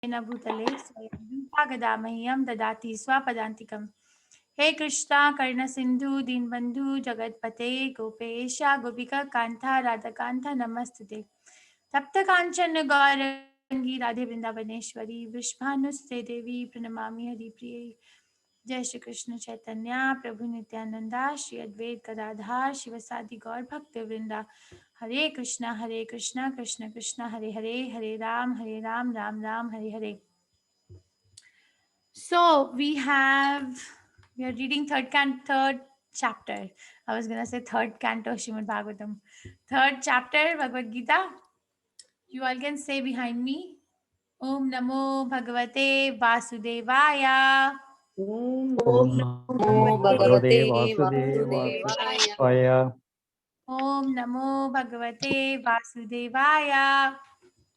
न भूतले स्वयं रूपागदामह्यं ददाति स्वापदान्तिकम्। हे कृष्णा कर्ण सिंधु दीनबंधु जगतपते गोपेश गोपिका कांता राधाकांता नमस्तुते। तप्त कांचन गौरंगी राधे वृंदावनेश्वरी वृषभानुस्ते देवी प्रणमामि हरिप्रिये। जय श्री कृष्ण चैतन्य प्रभु नित्यानंदा श्री अद्वैत गदाधार शिवसादि गौर भक्त वृंदा। हरे कृष्णा कृष्ण कृष्ण हरे हरे, हरे Ram Ram Ram Hare Hare. So we are reading third chapter. I was gonna say third canto Srimad Bhagavatam. Third chapter Bhagavad Gita. You all can say behind me. Om Namo Bhagavate Vasudevaya. Om Namo Bhagavate Vasudevaya. Om Namo Bhagavate Vasudevaya.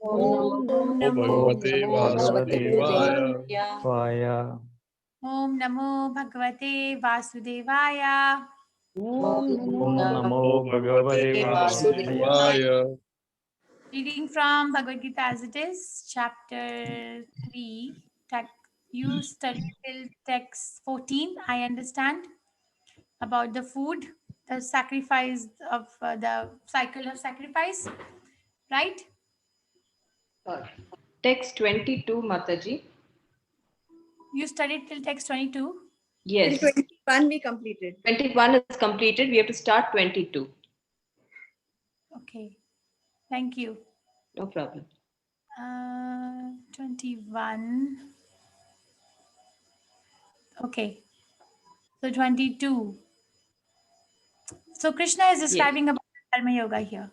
Om Namo Bhagavate Vasudevaya. Om Namo Bhagavate Vasudevaya. Om Namo Bhagavate Vasudevaya. Reading from Bhagavad Gita as it is, chapter 3. You studied till text 14, I understand, about the food, the sacrifice of the cycle of sacrifice, right? Text 22, Mataji. You studied till text 22? Yes. Till 21 we completed. 21 is completed. We have to start 22. Okay. Thank you. No problem. 21. Okay. So 22. So Krishna is describing about Karma Yoga here.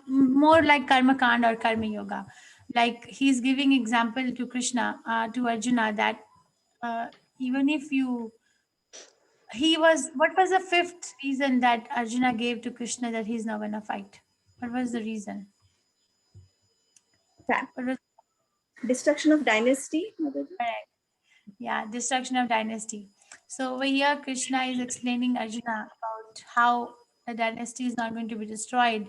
More like Karma Kand or Karma Yoga. Like he's giving example to Krishna, to Arjuna, that even if what was the fifth reason that Arjuna gave to Krishna that he's not going to fight? What was the reason? What was destruction of dynasty? correct? Yeah, destruction of dynasty. So over here, Krishna is explaining Arjuna about how the dynasty is not going to be destroyed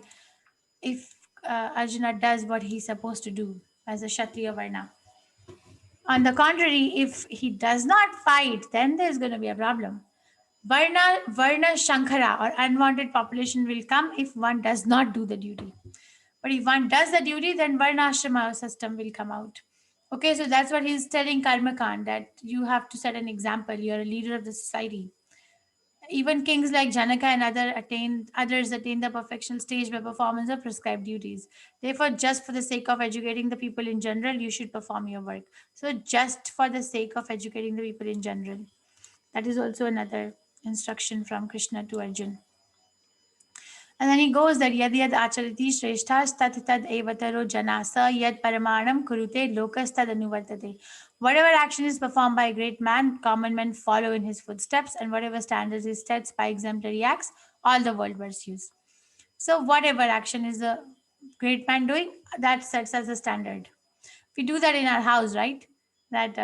if Arjuna does what he's supposed to do as a Kshatriya Varna. On the contrary, if he does not fight, then there's going to be a problem. Varna Shankara or unwanted population will come if one does not do the duty. But if one does the duty, then Varna Ashrama system will come out. Okay, so that's what he's telling Karma Kand, that you have to set an example. You're a leader of the society. Even kings like Janaka and others attain the perfectional stage by performance of prescribed duties. Therefore, just for the sake of educating the people in general, you should perform your work. So, just for the sake of educating the people in general. That is also another instruction from Krishna to Arjun. And then he goes that yad yad acharati shreshthas tat tad evataro janasa yad paramanam kurute lokas tad anuvartate. Whatever action is performed by a great man, common men follow in his footsteps, and whatever standards he sets by exemplary acts, all the world pursues. So whatever action is a great man doing, that sets as a standard. We do that in our house, right? That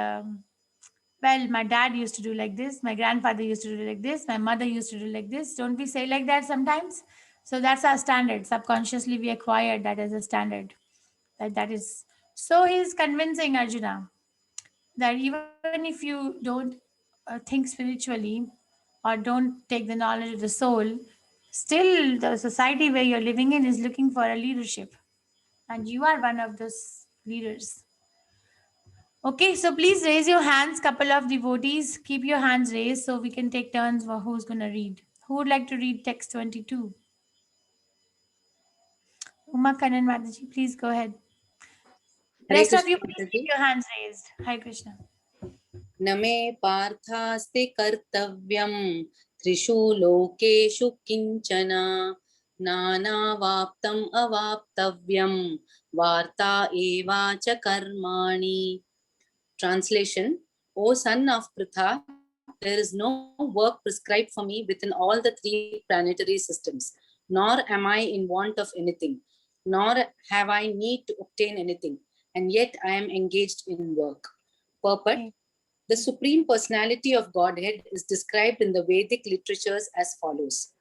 well, my dad used to do like this, my grandfather used to do like this, my mother used to do like this. Don't we say like that sometimes? So that's our standard. Subconsciously, we acquired that as a standard. That is. So he's convincing Arjuna that even if you don't think spiritually or don't take the knowledge of the soul, still the society where you're living in is looking for a leadership, and you are one of those leaders. Okay, so please raise your hands, couple of devotees. Keep your hands raised so we can take turns for who's going to read. Who would like to read text 22? Uma Kanan Mataji, please go ahead. Rest of you, please keep your hands raised. Hi Krishna. नमे पार्थास्ते कर्तव्यं त्रिषु लोकेषु किंचन नानावाप्तम् अवाप्तव्यं वार्ता एवाच कर्माणि. Translation: O son of Pritha, there is no work prescribed for me within all the three planetary systems, nor am I in want of anything, nor have I need to obtain anything, and yet I am engaged in work. Purport: the Supreme Personality of Godhead is described in the Vedic literatures as follows.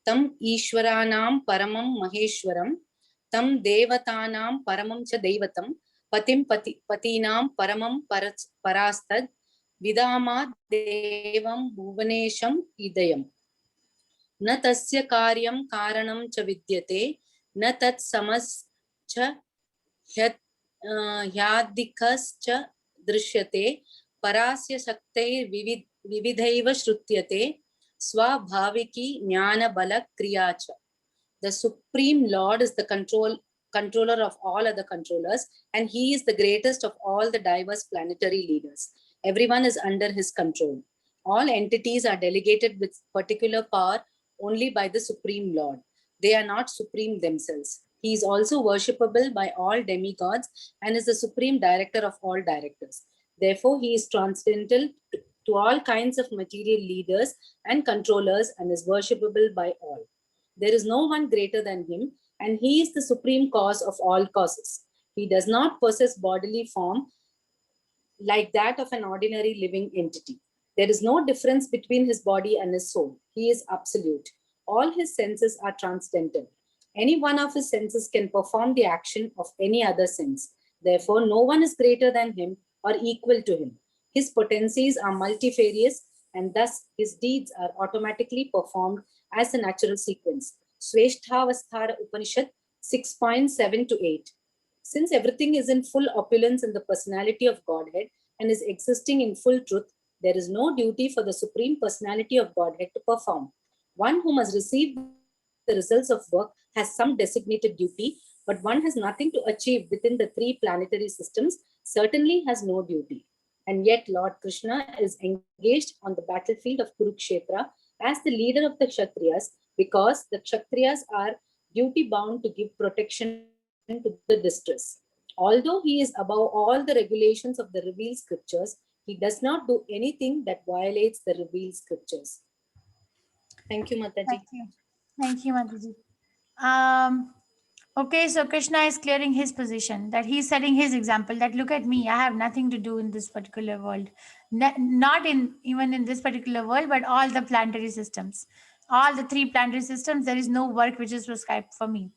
Tam Ishwaranam Paramam Maheshwaram, Tam Devatanam Paramam Cha Devatam, patim patinam paramam parastad vidama devam bhuvanesham idayam न तस्य कार्यं कारणं च विद्यते न तत् समस् च ह्यादिकश्च दृश्यते परास्य विविधैव श्रुत्यते स्वाभाविकी ज्ञानबल क्रिया च. The Supreme Lord is the controller of all other controllers, and he is the greatest of all the diverse planetary leaders. Everyone is under his control. All entities are delegated with particular power only by the Supreme Lord. They are not supreme themselves. He is also worshipable by all demigods and is the supreme director of all directors. Therefore, he is transcendental to all kinds of material leaders and controllers and is worshipable by all. There is no one greater than him, and he is the supreme cause of all causes. He does not possess bodily form like that of an ordinary living entity. There is no difference between his body and his soul. He is absolute. All his senses are transcendental. Any one of his senses can perform the action of any other sense. Therefore, no one is greater than him or equal to him. His potencies are multifarious, and thus his deeds are automatically performed as a natural sequence. Sweshthavasthara Upanishad 6.7 to 8. Since everything is in full opulence in the personality of Godhead and is existing in full truth, there is no duty for the Supreme Personality of Godhead to perform. One who must receive the results of work has some designated duty, but one has nothing to achieve within the three planetary systems, certainly has no duty. And yet Lord Krishna is engaged on the battlefield of Kurukshetra as the leader of the Kshatriyas, because the Kshatriyas are duty bound to give protection to the distress. Although he is above all the regulations of the revealed scriptures, he does not do anything that violates the revealed scriptures. Thank you, Mataji. Thank you. Thank you, Mataji. Okay, so Krishna is clearing his position, that he's setting his example, that look at me, I have nothing to do in this particular world. Not in even in this particular world, but all the planetary systems. All the three planetary systems, there is no work which is prescribed for me.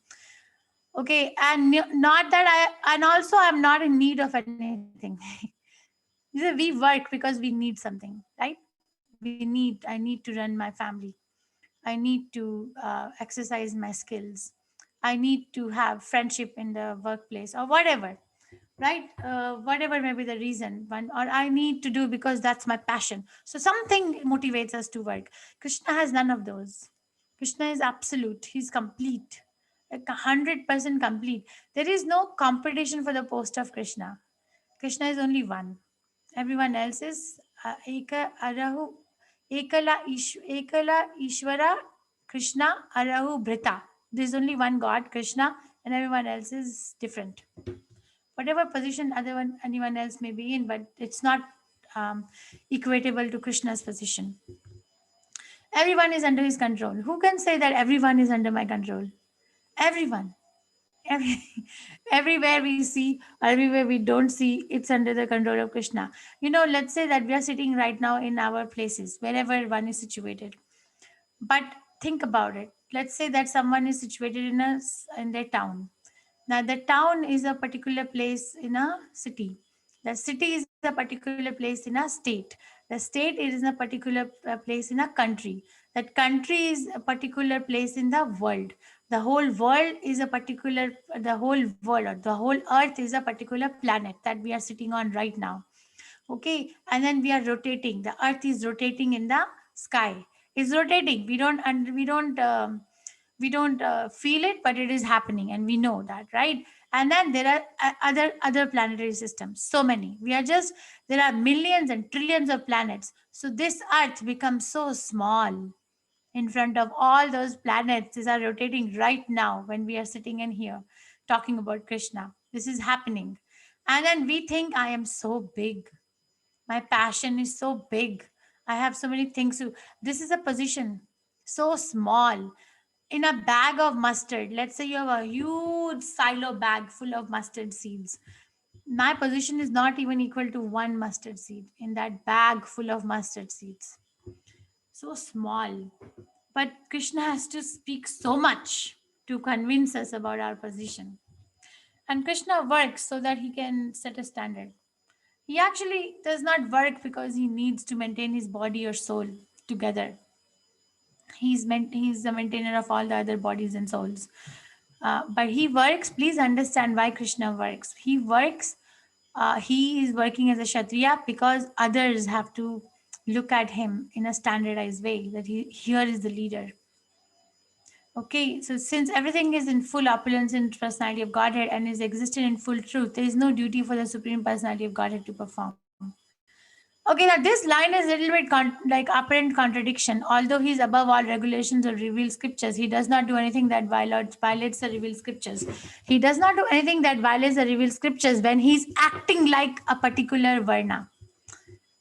Okay, and not that and also I'm not in need of anything. We work because we need something, right? I need to run my family. I need to exercise my skills. I need to have friendship in the workplace or whatever, right? Whatever may be the reason, or I need to do because that's my passion. So something motivates us to work. Krishna has none of those. Krishna is absolute. He's complete, like 100% complete. There is no competition for the post of Krishna. Krishna is only one. Everyone else is Ekala Ishvara Krishna Arahu Bhrita. There's only one God, Krishna, and everyone else is different. Whatever position anyone else may be in, but it's not equatable to Krishna's position. Everyone is under his control. Who can say that everyone is under my control? Everyone. Every, everywhere we see, everywhere we don't see, it's under the control of Krishna. Let's say that we are sitting right now in our places, wherever one is situated. But think about it. Let's say that someone is situated in their town. Now, the town is a particular place in a city. The city is a particular place in a state. The state is in a particular place in a country. That country is a particular place in the world. The whole world is the whole world, or the whole earth is a particular planet that we are sitting on right now. Okay, and then we are rotating. The earth is rotating in the sky. It's rotating. We don't feel it, but it is happening, and we know that, right? And then there are other planetary systems, so many. There are millions and trillions of planets, so this earth becomes so small in front of all those planets. These are rotating right now when we are sitting in here talking about Krishna. This is happening, and then we think, I am so big, my passion is so big, I have so many things to. This is a position so small. In a bag of mustard, let's say you have a huge silo bag full of mustard seeds. My position is not even equal to one mustard seed in that bag full of mustard seeds. So small. But Krishna has to speak so much to convince us about our position. And Krishna works so that he can set a standard. He actually does not work because he needs to maintain his body or soul together. He's the maintainer of all the other bodies and souls. But he works. Please understand why Krishna works. He works. He is working as a Kshatriya because others have to look at him in a standardized way. That he here is the leader. Okay, so since everything is in full opulence in personality of Godhead and is existed in full truth, there is no duty for the Supreme Personality of Godhead to perform. Okay, now this line is a little bit like apparent contradiction. Although he is above all regulations or revealed scriptures, he does not do anything that violates the revealed scriptures. He does not do anything that violates the revealed scriptures when he's acting like a particular varna.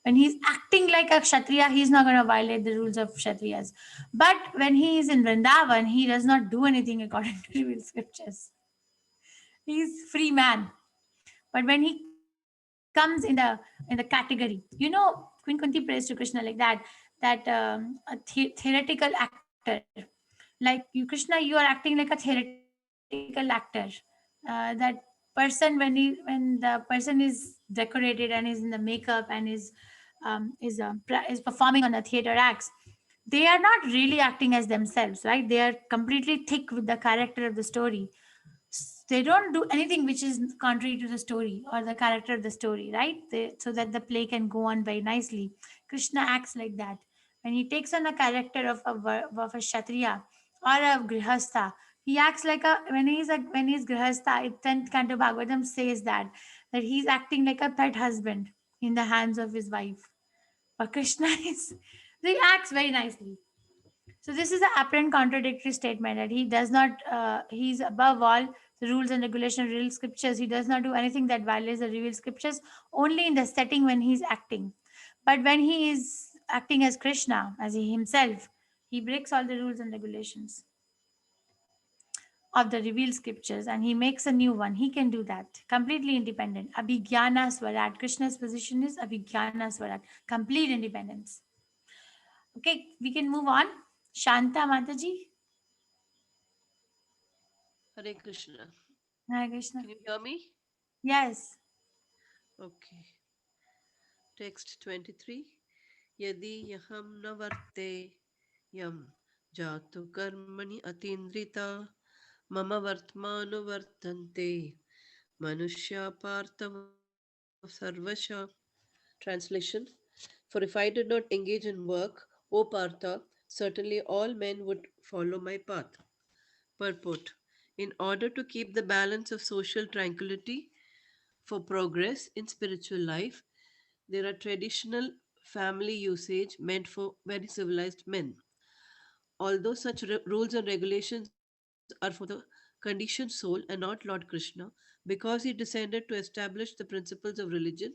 When he's acting like a Kshatriya, he's not going to violate the rules of Kshatriyas. But when he is in Vrindavan, he does not do anything according to revealed scriptures. He's free man. But when he comes in the category, Queen Kunti prays to Krishna like that a theoretical actor, like you, Krishna, you are acting like a theoretical actor. That person, when the person is decorated and is in the makeup and is performing on the theater acts, they are not really acting as themselves, right? They are completely thick with the character of the story. They don't do anything which is contrary to the story or the character of the story, right? So that the play can go on very nicely. Krishna acts like that. When he takes on a character of a Kshatriya or a Grihastha, he acts like when he's Grihastha, 10th Canto Bhagavatam says that he's acting like a pet husband in the hands of his wife. But Krishna is, he acts very nicely. So this is an apparent contradictory statement that he does not, he's above all the rules and regulation, real scriptures. He does not do anything that violates the revealed scriptures, only in the setting when he's acting. But when he is acting as Krishna, as he himself, he breaks all the rules and regulations of the revealed scriptures and he makes a new one. He can do that completely independent. Abhigyana Swarat. Krishna's position is Abhigyana Swarat, complete independence. Okay, we can move on. Shanta Mataji. Hare Krishna. Hare Krishna. Can you hear me? Yes. Okay. Text 23. Yadi yaham na varte yam jatu karmani atindrita mama vartmanu vartante manushya partha sarvasha. Translation. For if I did not engage in work, O Partha, certainly all men would follow my path. Purport. In order to keep the balance of social tranquility for progress in spiritual life, there are traditional family usage meant for very civilized men. Although such rules and regulations are for the conditioned soul and not Lord Krishna, because he descended to establish the principles of religion,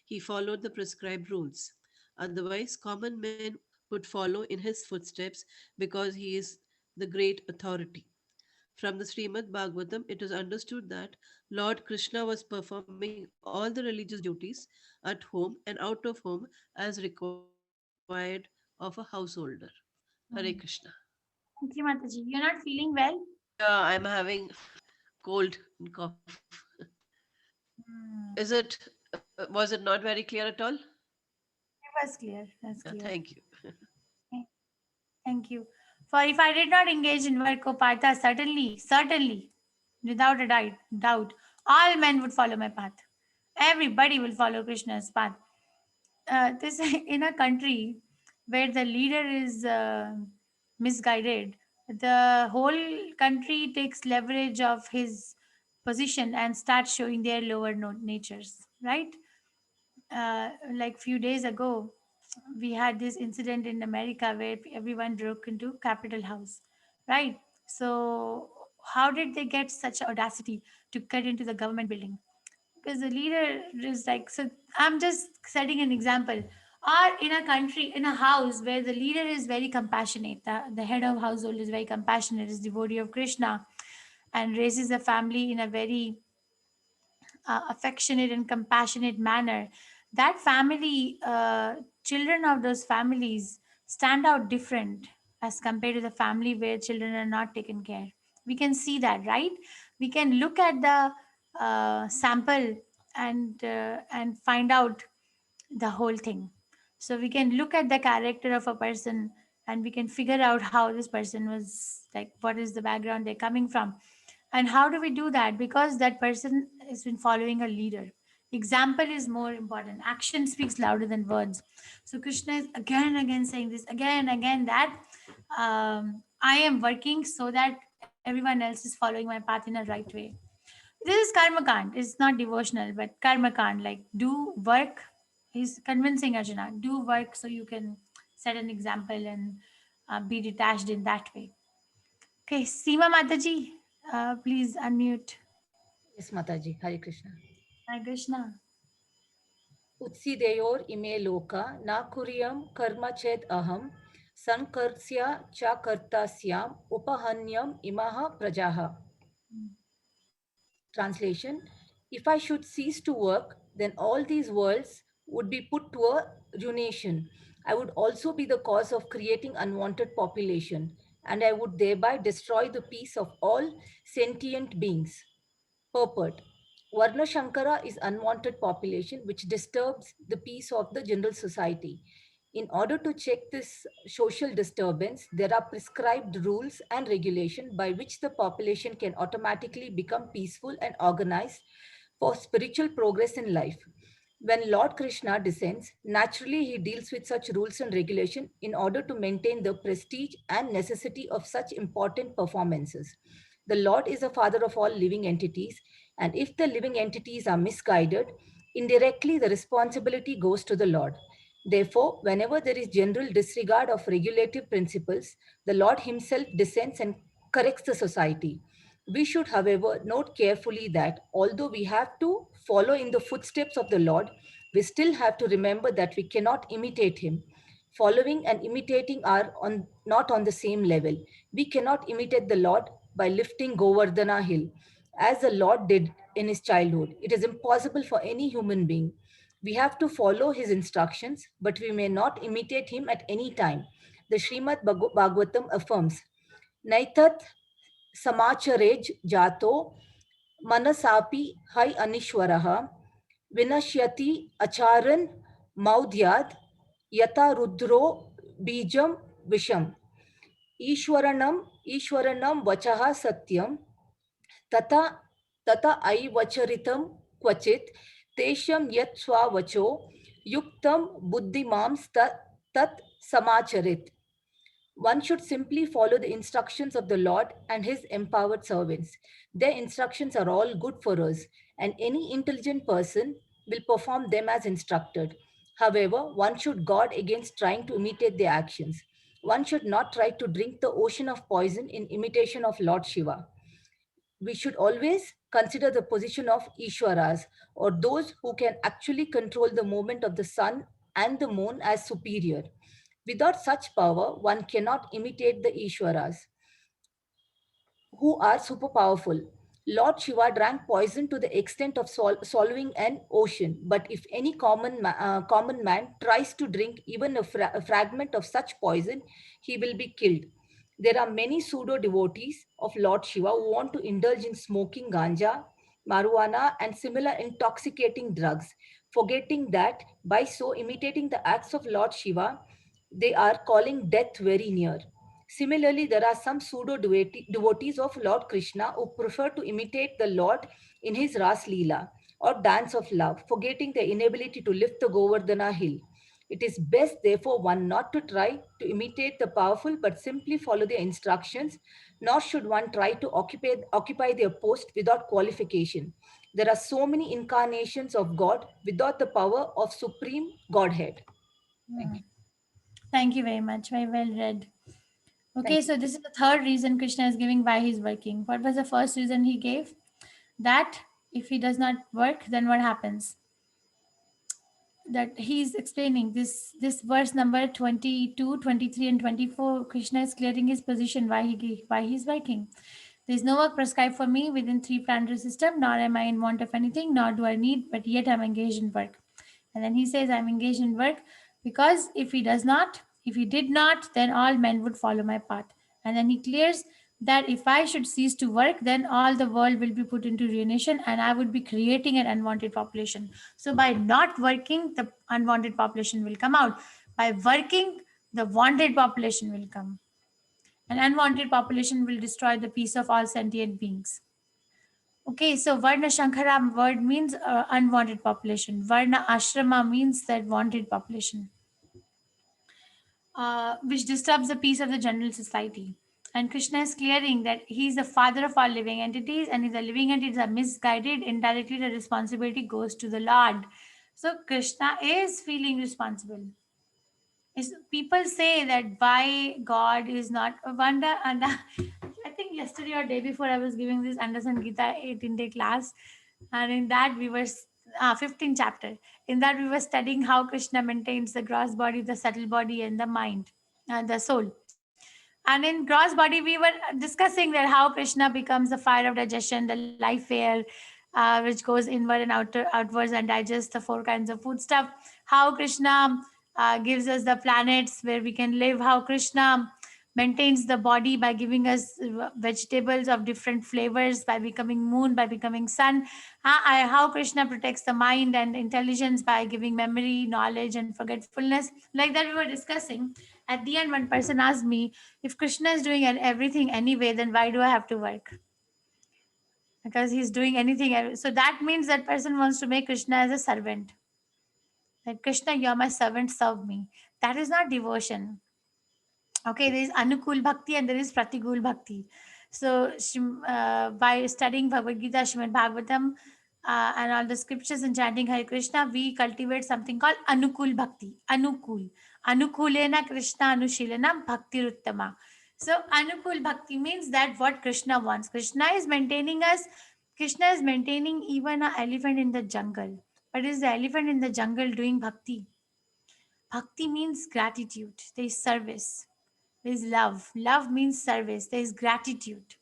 he followed the prescribed rules. Otherwise, common men would follow in his footsteps because he is the great authority. From the Srimad Bhagavatam, it is understood that Lord Krishna was performing all the religious duties at home and out of home as required of a householder. Hare Krishna. Mm. Thank you, Mataji. You're not feeling well? Yeah, I'm having cold and cough. Mm. Is it, was it not very clear at all? It was clear. That's Yeah, clear. thank you. Okay. Thank you. For if I did not engage in work, O Partha, certainly, without a doubt, all men would follow my path. Everybody will follow Krishna's path. This in a country where the leader is misguided, the whole country takes leverage of his position and starts showing their lower natures, right? Like few days ago, we had this incident in America where everyone broke into Capitol House, right? So how did they get such audacity to get into the government building? Because the leader is like, so I'm just setting an example. Or in a country, in a house where the leader is very compassionate, the head of household is very compassionate, is devotee of Krishna, and raises the family in a very affectionate and compassionate manner, that family, children of those families stand out different as compared to the family where children are not taken care. We can see that, right? We can look at the sample and find out the whole thing. So we can look at the character of a person and we can figure out how this person was, like what is the background they're coming from. And how do we do that? Because that person has been following a leader. Example is more important. Action speaks louder than words. So Krishna is again and again saying this, again and again, that I am working so that everyone else is following my path in a right way. This is karma kand. It's not devotional, but karma kand, like do work. He's convincing Arjuna, do work so you can set an example and be detached in that way. Okay, Seema Mataji, please unmute. Yes, Mataji. Hare Krishna. Hare Krishna. Utsideyor ime loka na kuryam karma ched aham sankarsya cha kartasyam upahanyam imaha prajaha. Translation: If I should cease to work, then all these worlds would be put to a ruination. I would also be the cause of creating unwanted population, and I would thereby destroy the peace of all sentient beings. Purport: Varna Shankara is unwanted population which disturbs the peace of the general society. In order to check this social disturbance, there are prescribed rules and regulation by which the population can automatically become peaceful and organized for spiritual progress in life. When Lord Krishna descends, naturally he deals with such rules and regulation in order to maintain the prestige and necessity of such important performances. The Lord is the father of all living entities, and if the living entities are misguided, indirectly the responsibility goes to the Lord. Therefore, whenever there is general disregard of regulative principles, the Lord himself descends and corrects the society. We should, however, note carefully that although we have to follow in the footsteps of the Lord, we still have to remember that we cannot imitate him. Following and imitating are not on the same level. We cannot imitate the Lord by lifting Govardhana hill, as the Lord did in his childhood. It is impossible for any human being. We have to follow his instructions, but we may not imitate him at any time. The Srimad Bhagavatam affirms, Naitat समाचरेज जातो मनसापि है अनिश्वरः विनश्यति अचारन मौद्याद यथा रुद्रो बीजम विषम ईश्वरणम वचः सत्यम तथा तथा ऐवचरितं क्वचित् तेषं यत् स्ववचो युक्तं बुद्धिमांस् तत् समाचरेत्. One should simply follow the instructions of the Lord and his empowered servants. Their instructions are all good for us, and any intelligent person will perform them as instructed. However, one should guard against trying to imitate their actions. One should not try to drink the ocean of poison in imitation of Lord Shiva. We should always consider the position of Ishwaras, or those who can actually control the movement of the sun and the moon, as superior. Without such power, one cannot imitate the Ishwaras, who are super powerful. Lord Shiva drank poison to the extent of swallowing an ocean. But if any common man tries to drink even a fragment of such poison, he will be killed. There are many pseudo devotees of Lord Shiva who want to indulge in smoking ganja, marijuana, and similar intoxicating drugs, forgetting that by so imitating the acts of Lord Shiva, they are calling death very near. Similarly, there are some pseudo devotees of Lord Krishna who prefer to imitate the Lord in his Ras Leela or dance of love, forgetting their inability to lift the Govardhana hill. It is best, therefore, one not to try to imitate the powerful, but simply follow their instructions, nor should one try to occupy their post without qualification. There are so many incarnations of God without the power of Supreme Godhead. Thank you. Thank you very much. Very well read. Okay, Thank so this is the third reason Krishna is giving why he's working. What was the first reason he gave? That if he does not work, then what happens? That he's explaining this verse number 22, 23, and 24. Krishna is clearing his position why he's working. There is no work prescribed for me within three planetary system, nor am I in want of anything, nor do I need, but yet I'm engaged in work. And then he says, I'm engaged in work because if he did not, then all men would follow my path. And then he clears that if I should cease to work, then all the world will be put into ruination and I would be creating an unwanted population. So by not working, the unwanted population will come out. By working, the wanted population will come. An unwanted population will destroy the peace of all sentient beings. Okay, so Varna Shankara word means unwanted population. Varna Ashrama means that wanted population, which disturbs the peace of the general society. And Krishna is clearing that he is the father of all living entities, and if the living entities are misguided, indirectly the responsibility goes to the Lord. So Krishna is feeling responsible. People say that why God is not a wonder, and I think yesterday or day before I was giving this Anderson Gita 18-day class, and in that we were 15th chapter. In that we were studying how Krishna maintains the gross body, the subtle body, and the mind, the soul. And in gross body, we were discussing that how Krishna becomes the fire of digestion, the life air, which goes inward and outwards and digests the four kinds of food stuff. How Krishna gives us the planets where we can live. How Krishna maintains the body by giving us vegetables of different flavors, by becoming moon, by becoming sun. How Krishna protects the mind and intelligence by giving memory, knowledge, and forgetfulness. Like that, we were discussing. At the end, one person asked me, if Krishna is doing everything anyway, then why do I have to work? Because he's doing anything. So that means that person wants to make Krishna as a servant. That Krishna, you're my servant, serve me. That is not devotion. Okay, there is Anukul Bhakti and there is Pratigul Bhakti. So by studying Bhagavad Gita, Srimad Bhagavatam, and all the scriptures and chanting Hare Krishna, we cultivate something called Anukul Bhakti. Anukul. Anukulena Krishna Anushilana Bhakti Ruttama. So Anukul Bhakti means that what Krishna wants. Krishna is maintaining us. Krishna is maintaining even an elephant in the jungle. But is the elephant in the jungle doing bhakti? Bhakti means gratitude. There is service. There is love. Love means service. There is gratitude.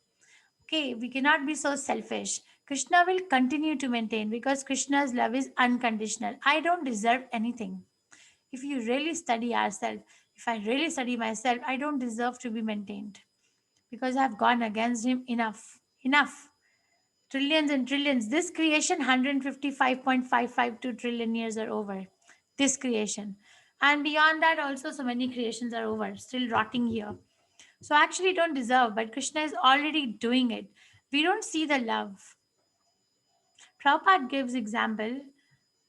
Okay, we cannot be so selfish. Krishna will continue to maintain because Krishna's love is unconditional. I don't deserve anything. If you really study ourselves, if I really study myself, I don't deserve to be maintained because I've gone against him enough. Enough. Trillions and trillions. This creation, 155.552 trillion years are over. This creation. And beyond that, also, so many creations are over, still rotting here. So actually don't deserve, but Krishna is already doing it. We don't see the love. Prabhupada gives example.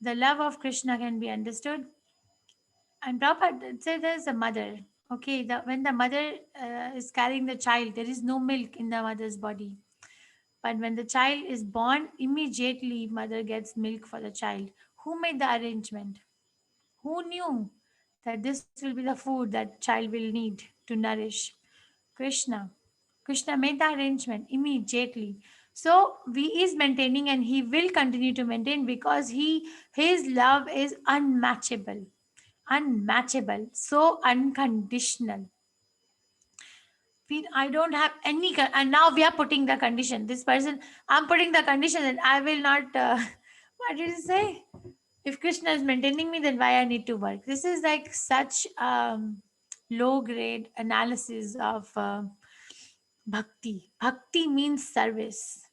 The love of Krishna can be understood. And Prabhupada says there's a mother. Okay, when the mother is carrying the child, there is no milk in the mother's body. But when the child is born, immediately mother gets milk for the child. Who made the arrangement? Who knew that this will be the food that child will need to nourish? Krishna. Krishna made the arrangement immediately. So he is maintaining and he will continue to maintain because his love is unmatchable. Unmatchable. So unconditional. I don't have any, and now we are putting the condition. This person, I'm putting the condition that I will not, what did you say? If Krishna is maintaining me, then why I need to work? This is like such low grade analysis of bhakti. Bhakti means service.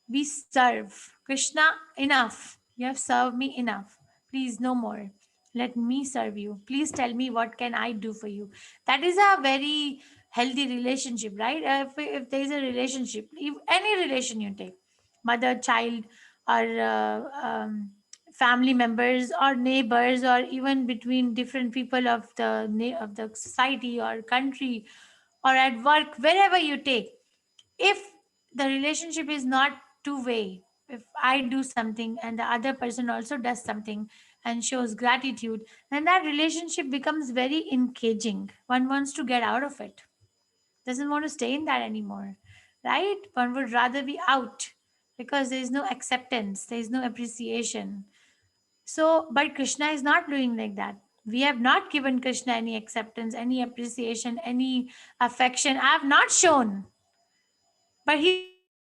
We serve Krishna enough. You have served me enough. Please, no more. Let me serve you. Please tell me what can I do for you. That is a very healthy relationship, right? If there is a relationship, if any relation you take, mother, child, or family members, or neighbors, or even between different people of the society or country, or at work, wherever you take, if the relationship is not two way, if I do something and the other person also does something and shows gratitude, then that relationship becomes very engaging. One wants to get out of it, doesn't want to stay in that anymore, right? One would rather be out because there is no acceptance, there is no appreciation. So but Krishna is not doing like that. We have not given Krishna any acceptance, any appreciation, any affection. I have not shown, but he's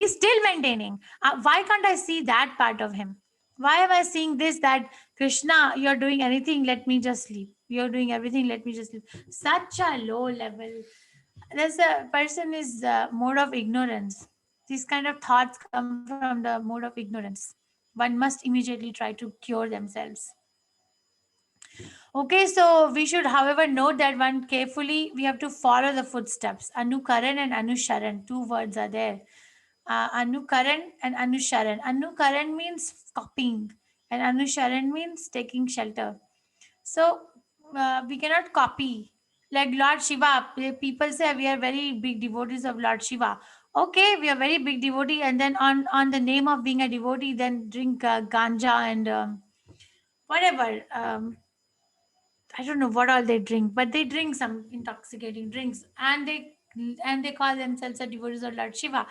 still maintaining. Why can't I see that part of him? Why am I seeing this, that Krishna, you're doing anything, let me just sleep. You're doing everything, let me just sleep. Such a low level. there's a person is mode of ignorance. These kind of thoughts come from the mode of ignorance. One must immediately try to cure themselves. Okay, so we should, however, note that one carefully, we have to follow the footsteps. Anukaran and Anusharan, two words are there. Anukaran and Anusharan. Anukaran means copying, and Anusharan means taking shelter. So we cannot copy. Like Lord Shiva, people say we are very big devotees of Lord Shiva. Okay, we are very big devotee, and then on the name of being a devotee, then drink ganja and whatever. I don't know what all they drink, but they drink some intoxicating drinks, and they call themselves a devotees of Lord Shiva.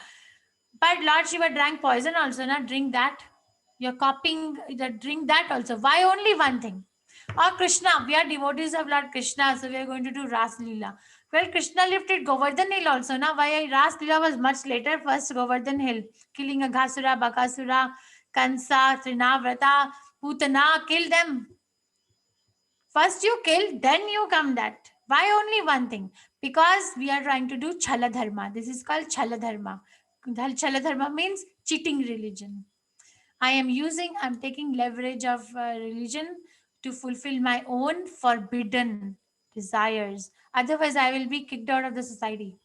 But Lord Shiva drank poison also, not drink that. You're copying the drink that also. Why only one thing? Or Krishna, we are devotees of Lord Krishna, so we are going to do Ras Leela. Well, Krishna lifted Govardhan Hill also. Now, why Ras Leela was much later? First, Govardhan Hill, killing Aghasura, Bakasura, Kansa, Trinavrata, Putana, kill them. First you kill, then you come that. Why only one thing? Because we are trying to do Chala Dharma. This is called Chala Dharma. Chala Dharma means cheating religion. I'm taking leverage of religion to fulfill my own forbidden desires. Otherwise, I will be kicked out of the society.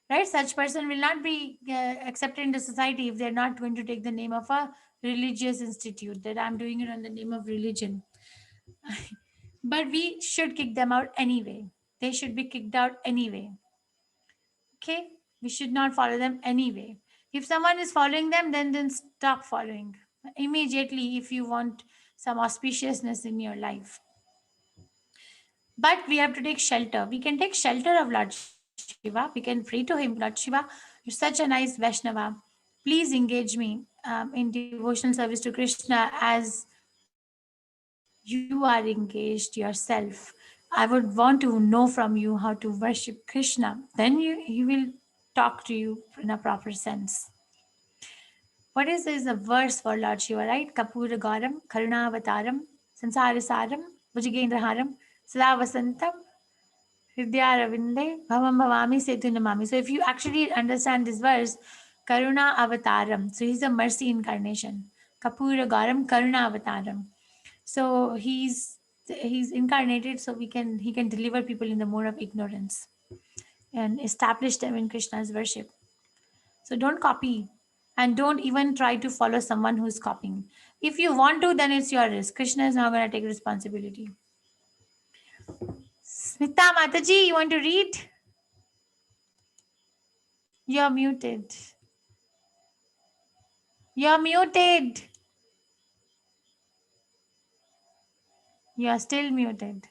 Right? Such person will not be accepted in the society if they're not going to take the name of a religious institute, that I'm doing it on the name of religion. But we should kick them out anyway. They should be kicked out anyway. Okay? We should not follow them anyway. If someone is following them, then stop following immediately if you want some auspiciousness in your life. But we have to take shelter. We can take shelter of Lord Shiva. We can pray to him, Lord Shiva, you're such a nice Vaishnava. Please engage me in devotional service to Krishna as you are engaged yourself. I would want to know from you how to worship Krishna. Then he will talk to you in a proper sense. What is this? A verse for Lord Shiva, right? Kapura Garam, Karunavataram, Sansarasaram, Bhujagendraharam, Sada Vasantam, Hridya Ravinde, Bhavam Bhavami Setu Namami. So if you actually understand this verse, Karuna Avataram. So he's a mercy incarnation. Kapura Garam, Karuna Avataram. So he's incarnated so he can deliver people in the mode of ignorance and establish them in Krishna's worship. So don't copy and don't even try to follow someone who's copying. If you want to, then it's your risk. Krishna is not going to take responsibility. Smita Mataji, you want to read? You're muted. You're muted. You're still muted.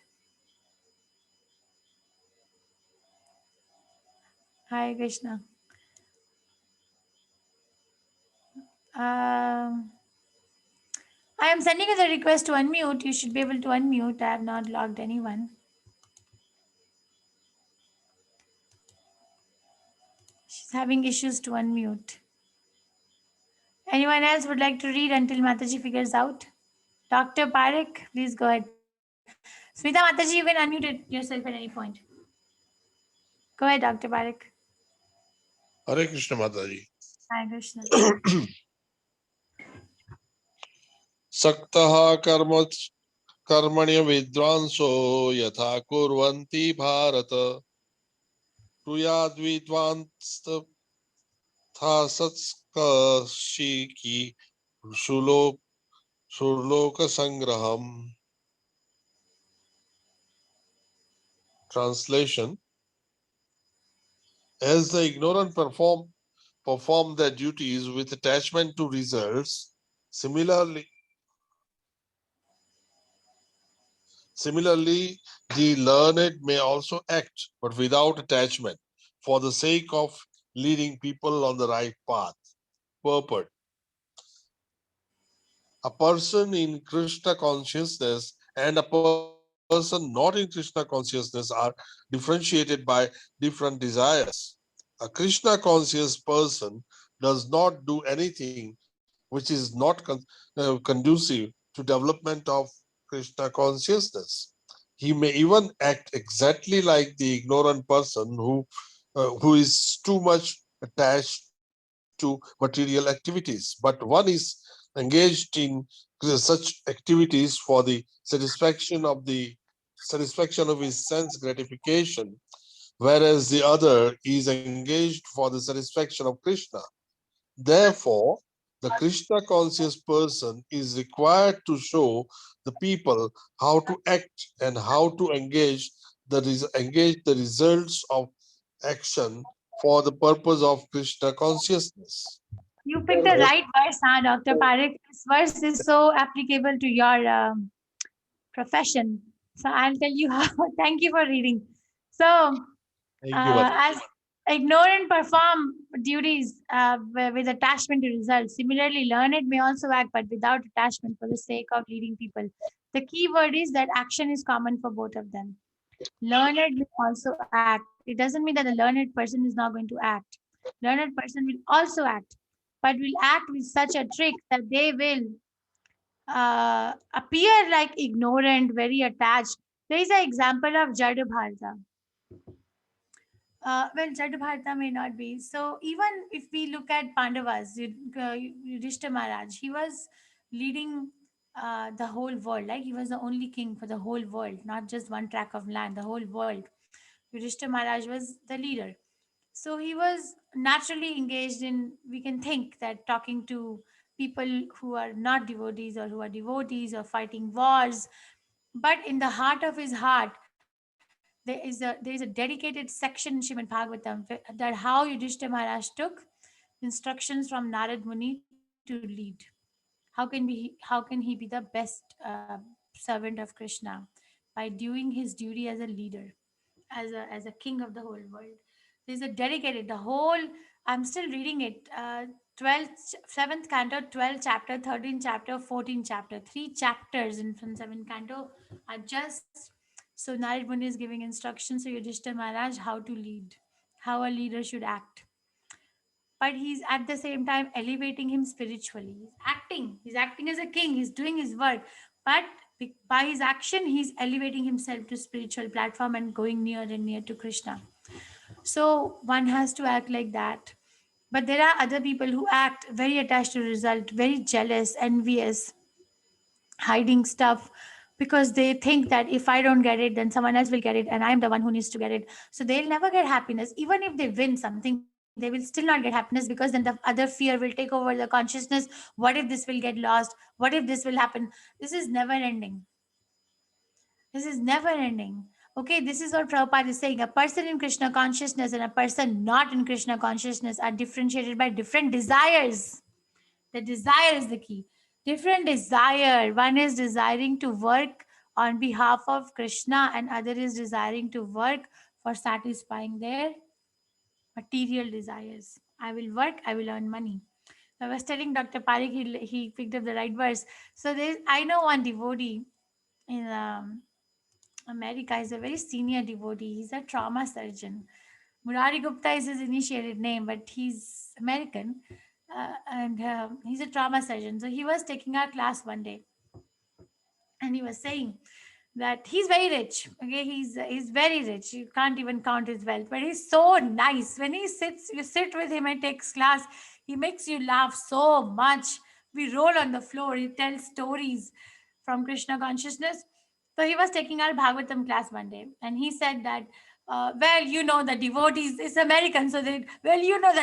Hi, Krishna. I am sending you the request to unmute. You should be able to unmute. I have not logged anyone. She's having issues to unmute. Anyone else would like to read until Mataji figures out? Dr. Parekh, please go ahead. Smita Mataji, you can unmute yourself at any point. Go ahead, Dr. Parekh. Hare Krishna Mataji. Hi, Krishna. Saktaha karmanya vidvanso yatha kurvanti bharata tuyad vidvansta satskashiki surloka sangraham. Translation: as the ignorant perform their duties with attachment to results, similarly, the learned may also act, but without attachment, for the sake of leading people on the right path. Purport: a person in Krishna consciousness and a person not in Krishna consciousness are differentiated by different desires. A Krishna conscious person does not do anything which is not conducive to development of Krishna consciousness. He may even act exactly like the ignorant person who who is too much attached to material activities, but one is engaged in such activities for the satisfaction of his sense gratification, whereas the other is engaged for the satisfaction of Krishna. Therefore, the Krishna conscious person is required to show the people how to act and how to engage the results of action for the purpose of Krishna consciousness. You picked the right verse, huh, Dr. Parekh. This verse is so applicable to your profession. So I'll tell you how. Thank you for reading. So, Thank you, Mataji. as ignore and perform duties with attachment to results. Similarly, learned may also act, but without attachment for the sake of leading people. The key word is that action is common for both of them. Learned will also act. It doesn't mean that the learned person is not going to act. Learned person will also act, but will act with such a trick that they will appear like ignorant, very attached. There is an example of Jadabharata. Well, Jadabharata may not be. So even if we look at Pandavas, Yudhishthira Maharaj, he was leading the whole world. Like he was the only king for the whole world, not just one tract of land, the whole world. Yudhishthira Maharaj was the leader. So he was naturally engaged in, we can think that talking to people who are not devotees or who are devotees or fighting wars. But in the heart of his heart, there is a dedicated section in Srimad Bhagavatam that how Yudhishthira Maharaj took instructions from Narad Muni to lead. How can he be the best servant of Krishna? By doing his duty as a leader, as a king of the whole world. There's a dedicated the whole. I'm still reading it. 12th, 7th canto, 12th chapter, 13th chapter, 14th chapter. 3 chapters in from 7th canto are just so Narad Muni is giving instructions to Yudhishthira Maharaj how to lead, how a leader should act. But he's at the same time elevating him spiritually. He's acting as a king, he's doing his work, but by his action he's elevating himself to spiritual platform and going near and near to Krishna. So one has to act like that. But there are other people who act very attached to result, very jealous, envious, hiding stuff, because they think that if I don't get it, then someone else will get it, and I'm the one who needs to get it. So they'll never get happiness. Even if they win something, they will still not get happiness, because then the other fear will take over the consciousness. What if this will get lost? What if this will happen? This is never ending. This is never ending. Okay, this is what Prabhupada is saying. A person in Krishna consciousness and a person not in Krishna consciousness are differentiated by different desires. The desire is the key. Different desire. One is desiring to work on behalf of Krishna, and other is desiring to work for satisfying their material desires. I will work, I will earn money. I was telling Dr. Parikh, he picked up the right verse. So I know one devotee in America. He's a very senior devotee. He's a trauma surgeon. Murari Gupta is his initiated name, but he's American, and he's a trauma surgeon. So he was taking our class one day, and he was saying that he's very rich. Okay, he's very rich. You can't even count his wealth, but he's so nice. When you sit with him and takes class, he makes you laugh so much. We roll on the floor. He tells stories from Krishna consciousness. So he was taking our Bhagavatam class one day, and he said that, the devotees, it's American, so the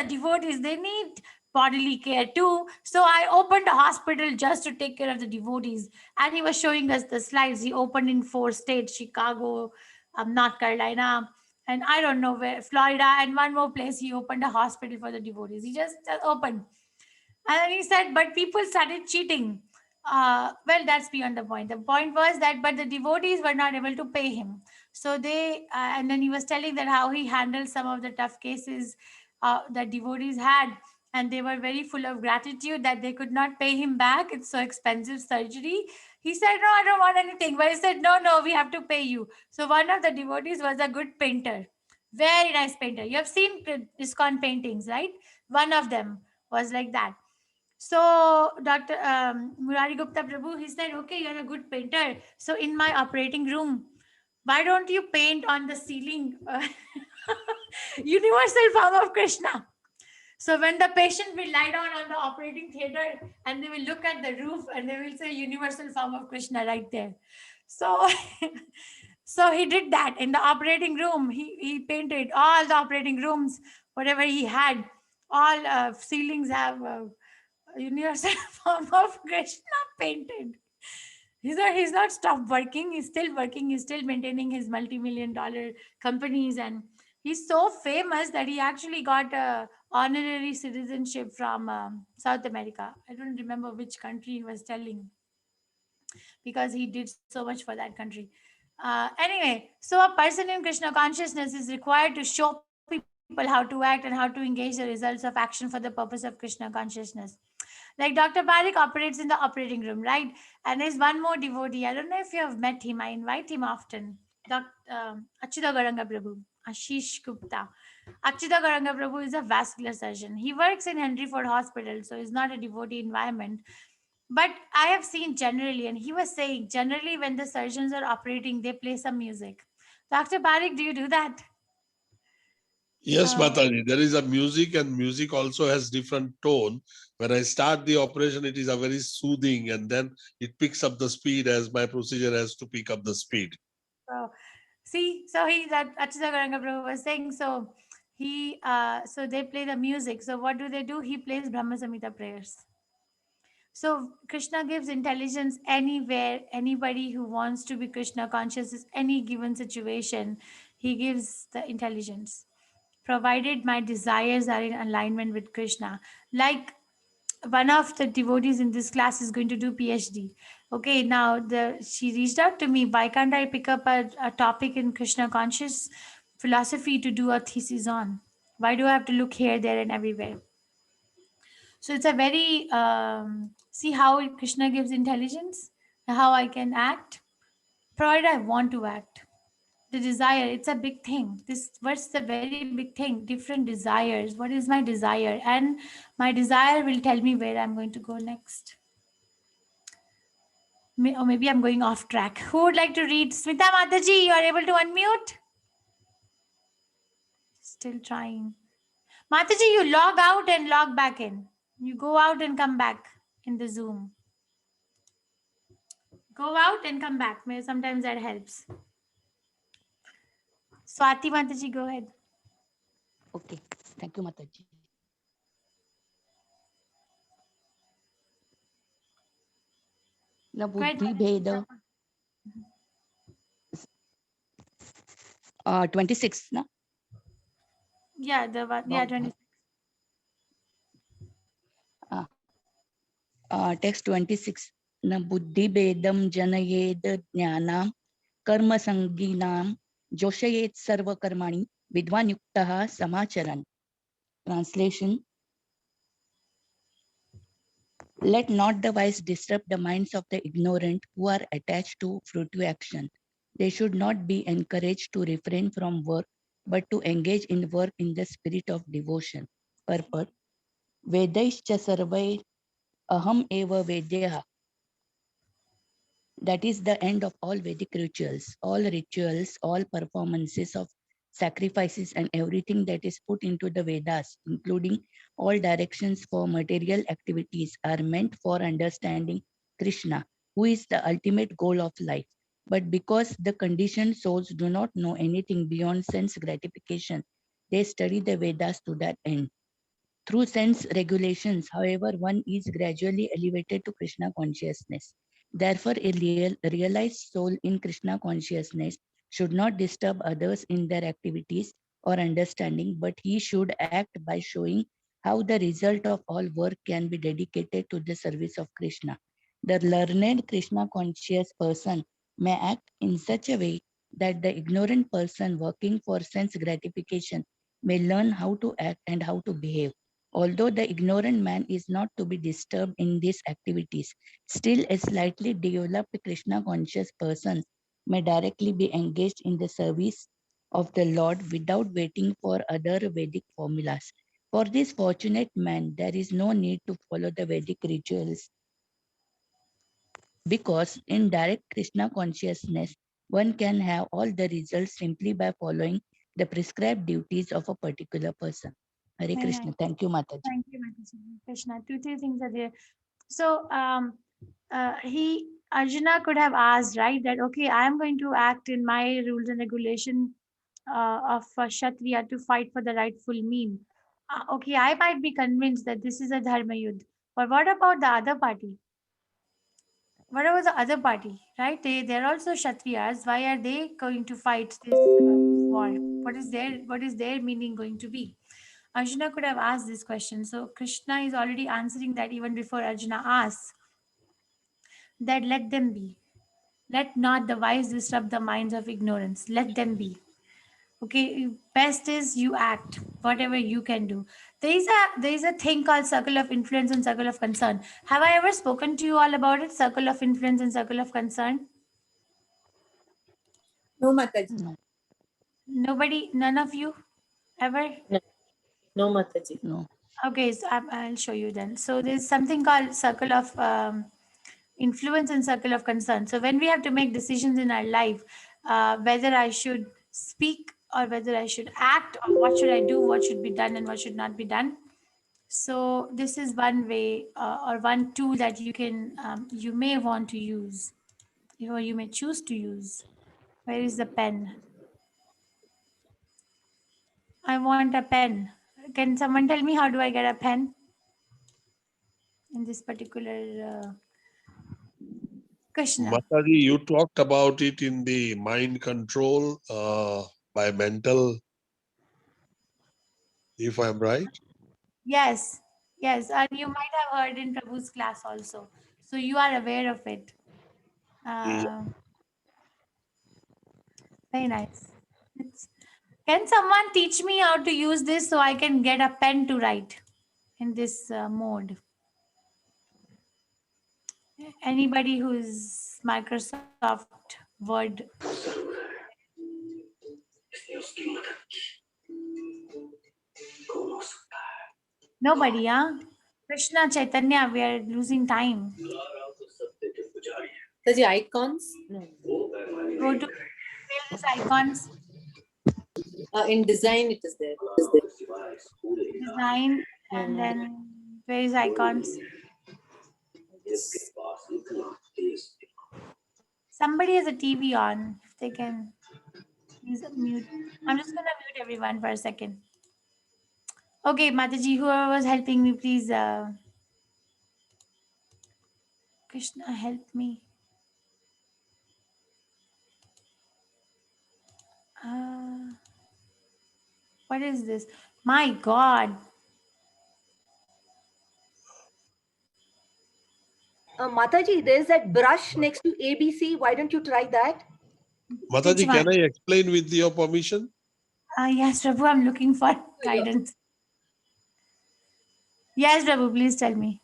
devotees, they need bodily care too. So I opened a hospital just to take care of the devotees. And he was showing us the slides. He opened in 4 states, Chicago, North Carolina, and I don't know where, Florida, and one more place. He opened a hospital for the devotees. He just opened. And then he said, but people started cheating. Well, that's beyond the point. The point was that, but the devotees were not able to pay him. So and then he was telling that how he handled some of the tough cases that devotees had. And they were very full of gratitude that they could not pay him back. It's so expensive surgery. He said, no, I don't want anything. But he said, no, we have to pay you. So one of the devotees was a good painter. Very nice painter. You have seen ISKCON paintings, right? One of them was like that. So Dr. Murari Gupta Prabhu, he said, okay, you're a good painter. So in my operating room, why don't you paint on the ceiling Universal form of Krishna. So when the patient will lie down on the operating theater and they will look at the roof and they will say universal form of Krishna right there. So so he did that in the operating room. He painted all the operating rooms, whatever he had. All ceilings have universal form of Krishna painted. He's not stopped working. He's still working. He's still maintaining his multi-million-dollar companies, and he's so famous that he actually got a honorary citizenship from South America. I don't remember which country he was telling, because he did so much for that country. Anyway, so a person in Krishna consciousness is required to show people how to act and how to engage the results of action for the purpose of Krishna consciousness. Like Dr. Parik operates in the operating room, right? And there's one more devotee. I don't know if you have met him. I invite him often. Achyuta Garanga Prabhu, Ashish Gupta. Achyuta Garanga Prabhu is a vascular surgeon. He works in Henry Ford Hospital, so it's not a devotee environment. But I have seen generally, and he was saying generally when the surgeons are operating, they play some music. Dr. Parik, do you do that? Yes, Uh, Mataji, there is a music, and music also has different tone. When I start the operation, it is a very soothing, and then it picks up the speed as my procedure has to pick up the speed. So, see, so he that Achyuta Garanga Prabhu was saying. So so they play the music. So what do? He plays Brahma Samhita prayers. So Krishna gives intelligence anywhere. Anybody who wants to be Krishna conscious is any given situation, he gives the intelligence, provided my desires are in alignment with Krishna. Like one of the devotees in this class is going to do PhD. Okay, now she reached out to me. Why can't I pick up a topic in Krishna conscious philosophy to do a thesis on? Why do I have to look here, there, and everywhere? So it's a very see how Krishna gives intelligence, how I can act, provided I want to act. The desire, it's a big thing. This what's the very big thing? Different desires. What is my desire? And my desire will tell me where I'm going to go next. Or maybe I'm going off track. Who would like to read? Smita Mataji, you are able to unmute? Still trying. Mataji, you log out and log back in. You go out and come back in the Zoom. Go out and come back. Maybe sometimes that helps. Swati Mataji, go ahead. Okay, thank you, Mataji. Na Go ahead. buddhi bheda 26 na Yeah, the one. Yeah, 20. Text 26 na buddhi bedam janayed jnanam karma sanginam joshayet sarva karmani vidwan yuktaha samacharan. Translation: let not the wise disturb the minds of the ignorant who are attached to fruitive action. They should not be encouraged to refrain from work, but to engage in work in the spirit of devotion. Purport: Vedaischa sarvai aham eva vedyaha. That is the end of all Vedic rituals. All rituals, all performances of sacrifices and everything that is put into the Vedas, including all directions for material activities, are meant for understanding Krishna, who is the ultimate goal of life. But because the conditioned souls do not know anything beyond sense gratification, they study the Vedas to that end. Through sense regulations, however, one is gradually elevated to Krishna consciousness. Therefore, a realized soul in Krishna consciousness should not disturb others in their activities or understanding, but he should act by showing how the result of all work can be dedicated to the service of Krishna. The learned Krishna conscious person may act in such a way that the ignorant person working for sense gratification may learn how to act and how to behave. Although the ignorant man is not to be disturbed in these activities, still a slightly developed Krishna conscious person may directly be engaged in the service of the Lord without waiting for other Vedic formulas. For this fortunate man, there is no need to follow the Vedic rituals, because in direct Krishna consciousness, one can have all the results simply by following the prescribed duties of a particular person. Hare Very Krishna. nice. Thank you, Mataji. Thank you, Mataji. Krishna. 2-3 things are there. So Arjuna could have asked, right, that okay, I am going to act in my rules and regulation of Kshatriya to fight for the rightful mean. Okay, I might be convinced that this is a dharma yudh, but what about the other party? What about the other party, right? They're also Kshatriyas. Why are they going to fight this war? What is their meaning going to be? Arjuna could have asked this question. So Krishna is already answering that even before Arjuna asks, that let them be. Let not the wise disrupt the minds of ignorance. Let them be. Okay, best is you act, whatever you can do. There is a thing called circle of influence and circle of concern. Have I ever spoken to you all about it? Circle of influence and circle of concern? No, Mataji. No, Nobody, none of you ever? No, Mataji. no. Okay, so I'll show you then. So there's something called circle of influence and circle of concern. So when we have to make decisions in our life, whether I should speak or whether I should act, or what should I do, what should be done and what should not be done. So this is one way or one tool that you may want to use, or you may choose to use. Where is the pen? I want a pen. Can someone tell me how do I get a pen in this particular Krishna? Mataji, you talked about it in the mind control by mental, if I'm right. Yes, yes, and you might have heard in Prabhu's class also. So you are aware of it. Yeah. Very nice. Can someone teach me how to use this so I can get a pen to write in this mode? Anybody who's Microsoft Word? Nobody, huh? Krishna, Chaitanya, we are losing time. Mataji, icons? No. Go to these icons, In design, it is there. design, and then where is icons? Yes. Somebody has a TV on. If they can, please mute. I'm just gonna mute everyone for a second. Okay, Mataji, whoever was helping me, please, Krishna, help me. What is this? My God. Mataji, there's that brush next to ABC. Why don't you try that? Mataji, one? can I explain with your permission? Yes, Prabhu, I'm looking for guidance. Yes, Prabhu, please tell me.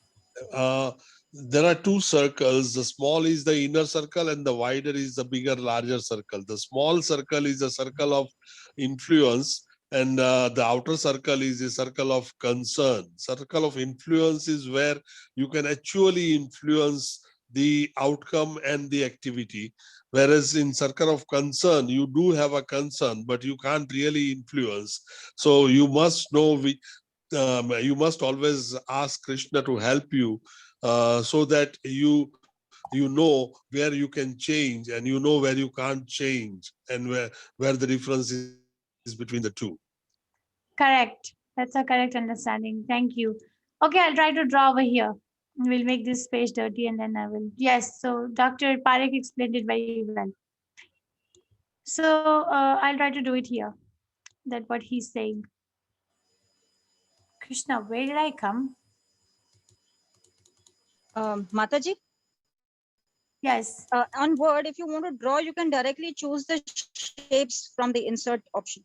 There are two circles. The small is the inner circle and the wider is the bigger, larger circle. The small circle is a circle of influence and the outer circle is a circle of concern. Circle of influence is where you can actually influence the outcome and the activity. Whereas in circle of concern, you do have a concern, but you can't really influence. So you must know you must always ask Krishna to help you so that you know where you can change and you know where you can't change and where the difference is between the two. Correct. That's a correct understanding. Thank you. Okay, I'll try to draw over here. We'll make this page dirty and then I will. Yes, so Dr. Parekh explained it very well. So I'll try to do it here. That what he's saying. Krishna, where did I come? Mataji, Yes. on Word, if you want to draw, you can directly choose the shapes from the insert option.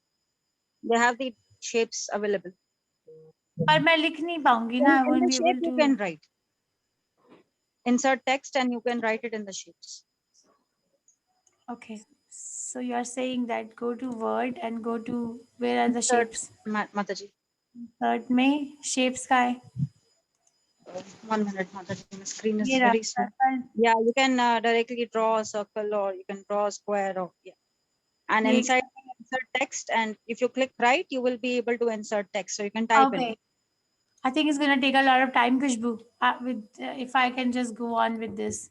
They have the shapes available. पर मैं लिख नहीं पाऊंगी ना. I In won't the be shape able you to. can write. Insert text and you can write it in the shapes. Okay. So you're saying that go to Word and go to where are the Insert, shapes? Mataji. Third में shapes का है. 1 minute, Mataji. My screen is ये रहा, very small. circle. Yeah, you can directly draw a circle or you can draw a square or yeah. And ये inside insert text, and if you click right, you will be able to insert text. So you can type in. Okay. I think it's going to take a lot of time, Kushbu. If I can just go on with this,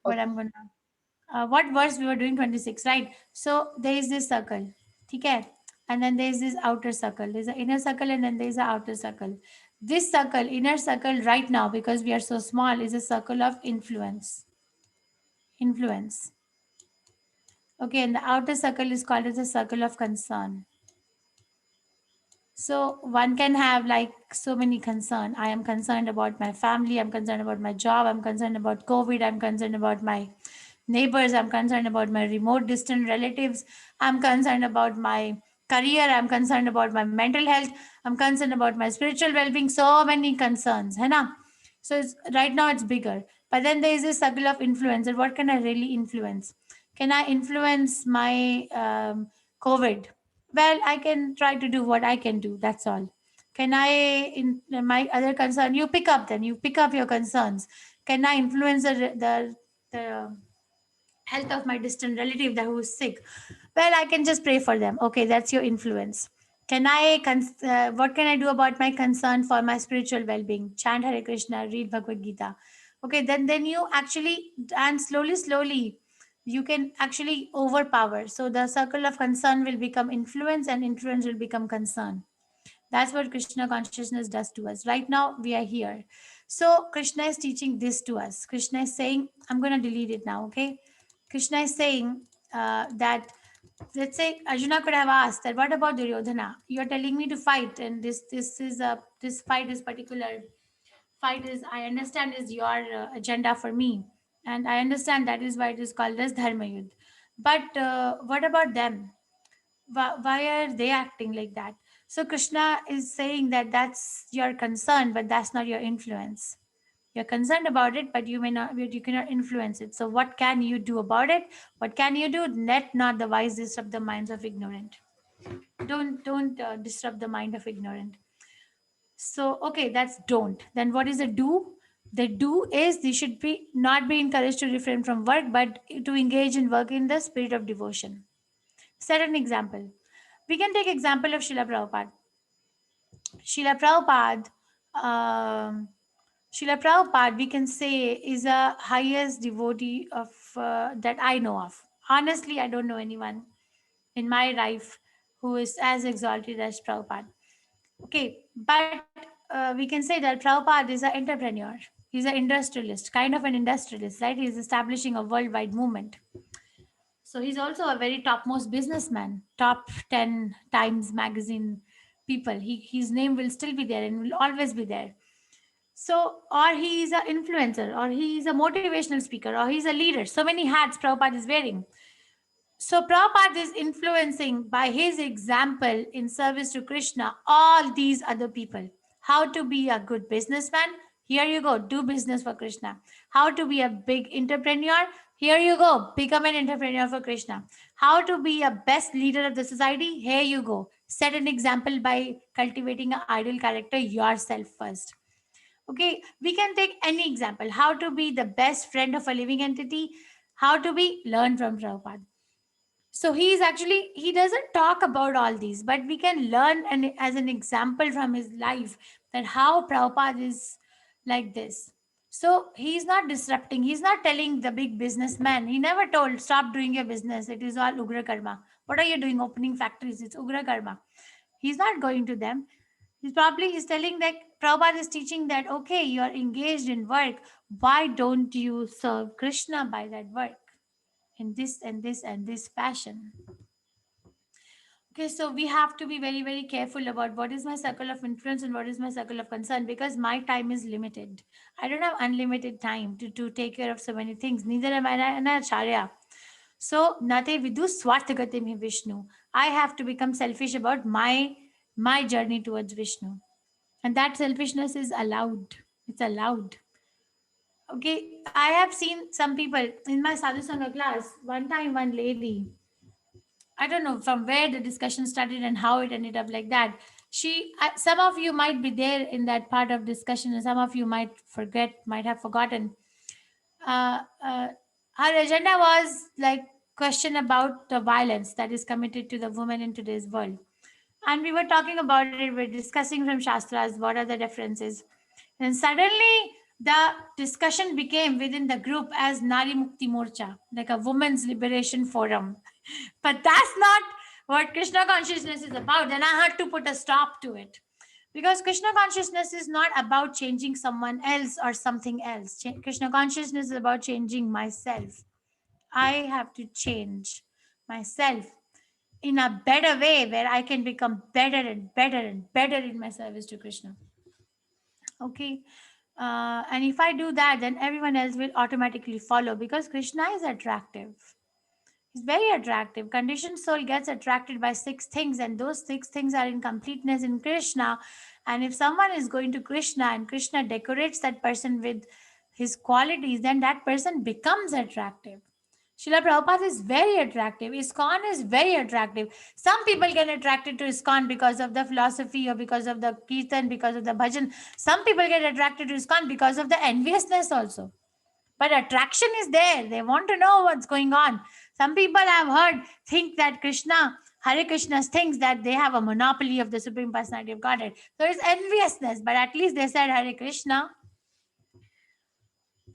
what I'm going to. What verse we were doing 26, right? So there is this circle, okay, and then there is this outer circle. There's an inner circle, and then there is an outer circle. This circle, inner circle, right now, because we are so small, is a circle of influence. Influence. Okay, and the outer circle is called as a circle of concern. So one can have like so many concern. I am concerned about my family. I'm concerned about my job. I'm concerned about COVID. I'm concerned about my neighbors. I'm concerned about my remote distant relatives. I'm concerned about my career. I'm concerned about my mental health. I'm concerned about my spiritual well-being. So many concerns, है ना? So right now it's bigger. But then there is a circle of influence. And what can I really influence? Can I influence my COVID? Well, I can try to do what I can do. That's all. Can I, in my other concern, you pick up then, you pick up your concerns. Can I influence the health of my distant relative that who is sick? Well, I can just pray for them. Okay, that's your influence. Can I, what can I do about my concern for my spiritual well-being? Chant Hare Krishna, read Bhagavad Gita. Okay, then you actually, and slowly, you can actually overpower. So the circle of concern will become influence, and influence will become concern. That's what Krishna consciousness does to us. Right now, we are here. So Krishna is teaching this to us. Krishna is saying, I'm going to delete it now, okay? Krishna is saying that, let's say Arjuna could have asked that, what about Duryodhana? You're telling me to fight, and this fight is particular fight is, I understand, is your agenda for me, and I understand that is why it is called as Dharma Yudh. But what about them? Why are they acting like that? So Krishna is saying that that's your concern, but that's not your influence. You're concerned about it, but you cannot influence it. So what can you do about it? What can you do? Let not the wise disrupt the minds of ignorant. Don't disrupt the mind of ignorant. So okay, that's don't. Then what is the do? The do is they should be not be encouraged to refrain from work, but to engage in work in the spirit of devotion. Set an example. We can take example of Srila Prabhupada. Srila Prabhupada, Srila Prabhupada, we can say, is a highest devotee of that I know of. Honestly, I don't know anyone in my life who is as exalted as Prabhupada. Okay, but we can say that Prabhupada is an entrepreneur. He's an industrialist, kind of an industrialist, right? He's establishing a worldwide movement. So he's also a very topmost businessman, top 10 Times magazine people. His name will still be there and will always be there. So, or he is an influencer, or he is a motivational speaker, or he's a leader. So many hats Prabhupada is wearing. So Prabhupada is influencing by his example in service to Krishna all these other people. How to be a good businessman? Here you go, do business for Krishna. How to be a big entrepreneur? Here you go, become an entrepreneur for Krishna. How to be a best leader of the society? Here you go, set an example by cultivating an ideal character yourself first. Okay, we can take any example. How to be the best friend of a living entity? How to be, learn from Prabhupada. So he doesn't talk about all these, but we can learn as an example from his life that how Prabhupada is like this. So he's not disrupting. He's not telling the big businessman. He never told, stop doing your business. It is all Ugra Karma. What are you doing? Opening factories. It's Ugra Karma. He's not going to them. He's telling that Prabhupada is teaching that, okay, you're engaged in work. Why don't you serve Krishna by that work? In this and this and this fashion. Okay, so we have to be very, very careful about what is my circle of influence and what is my circle of concern, because my time is limited. I don't have unlimited time to take care of so many things. Neither am I an acharya. So, nate vidu swarthagatim hi Vishnu. I have to become selfish about my journey towards Vishnu. And that selfishness is allowed. It's allowed. Okay, I have seen some people in my Sadhu Sangha class. One time, one lady, I don't know from where the discussion started and how it ended up like that. Some of you might be there in that part of discussion, and some of you might have forgotten. Her agenda was like question about the violence that is committed to the woman in today's world. And we were talking about it, we're discussing from Shastras, what are the differences. And suddenly the discussion became within the group as Nari Mukti Morcha, like a women's liberation forum. But that's not what Krishna consciousness is about. Then I had to put a stop to it. Because Krishna consciousness is not about changing someone else or something else. Krishna consciousness is about changing myself. I have to change myself in a better way where I can become better and better and better in my service to Krishna. Okay. And if I do that, then everyone else will automatically follow because Krishna is attractive. He's very attractive. Conditioned soul gets attracted by 6 things, and those 6 things are in completeness in Krishna. And if someone is going to Krishna and Krishna decorates that person with his qualities, then that person becomes attractive. Srila Prabhupada is very attractive. ISKCON is very attractive. Some people get attracted to ISKCON because of the philosophy or because of the kirtan, because of the bhajan. Some people get attracted to ISKCON because of the enviousness also. But attraction is there. They want to know what's going on. Some people I've heard think that Krishna, Hare Krishna thinks that they have a monopoly of the Supreme Personality of Godhead. So it's enviousness, but at least they said Hare Krishna.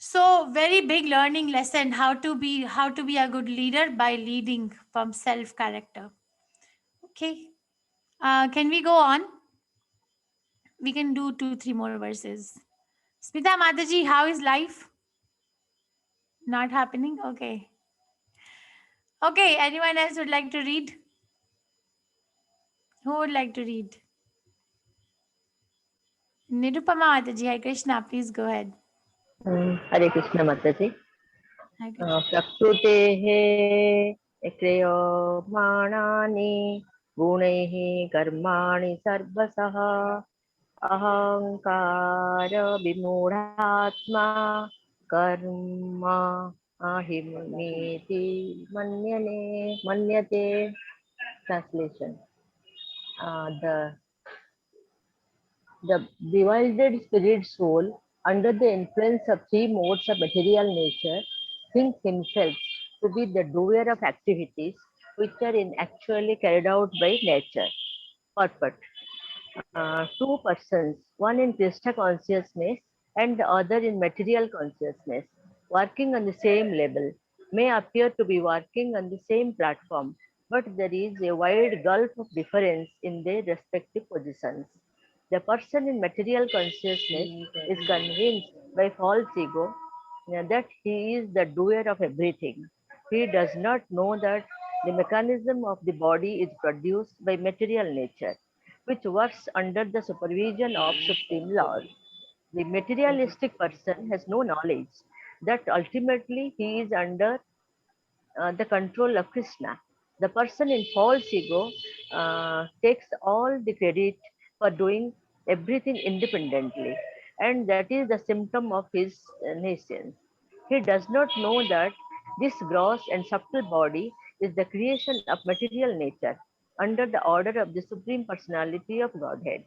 So very big learning lesson how to be a good leader by leading from self character. Okay. Can we go on? We can do 2-3 more verses. Smita Mataji, how is life? Not happening? Okay. Okay, anyone else would like to read? Who would like to read? Nirupama Mataji, Hare Krishna, please go ahead. हरे कृष्ण माताजी Hare Krishna. प्रकृतेः क्रियमाणानि गुणैः कर्माणि सर्वशः अहंकार विमूढात्मा कर्म अहिमेति मन्यते. Translation. The bewildered spirit soul, under the influence of 3 modes of material nature, thinks himself to be the doer of activities which are actually carried out by nature. Purport. 2 persons, one in Krishna consciousness and the other in material consciousness, working on the same level, may appear to be working on the same platform, but there is a wide gulf of difference in their respective positions. The person in material consciousness is convinced by false ego that he is the doer of everything. He does not know that the mechanism of the body is produced by material nature, which works under the supervision of supreme laws. The materialistic person has no knowledge that ultimately he is under the control of Krishna. The person in false ego takes all the credit for doing everything independently, and that is the symptom of his nascence. He does not know that this gross and subtle body is the creation of material nature under the order of the Supreme Personality of Godhead,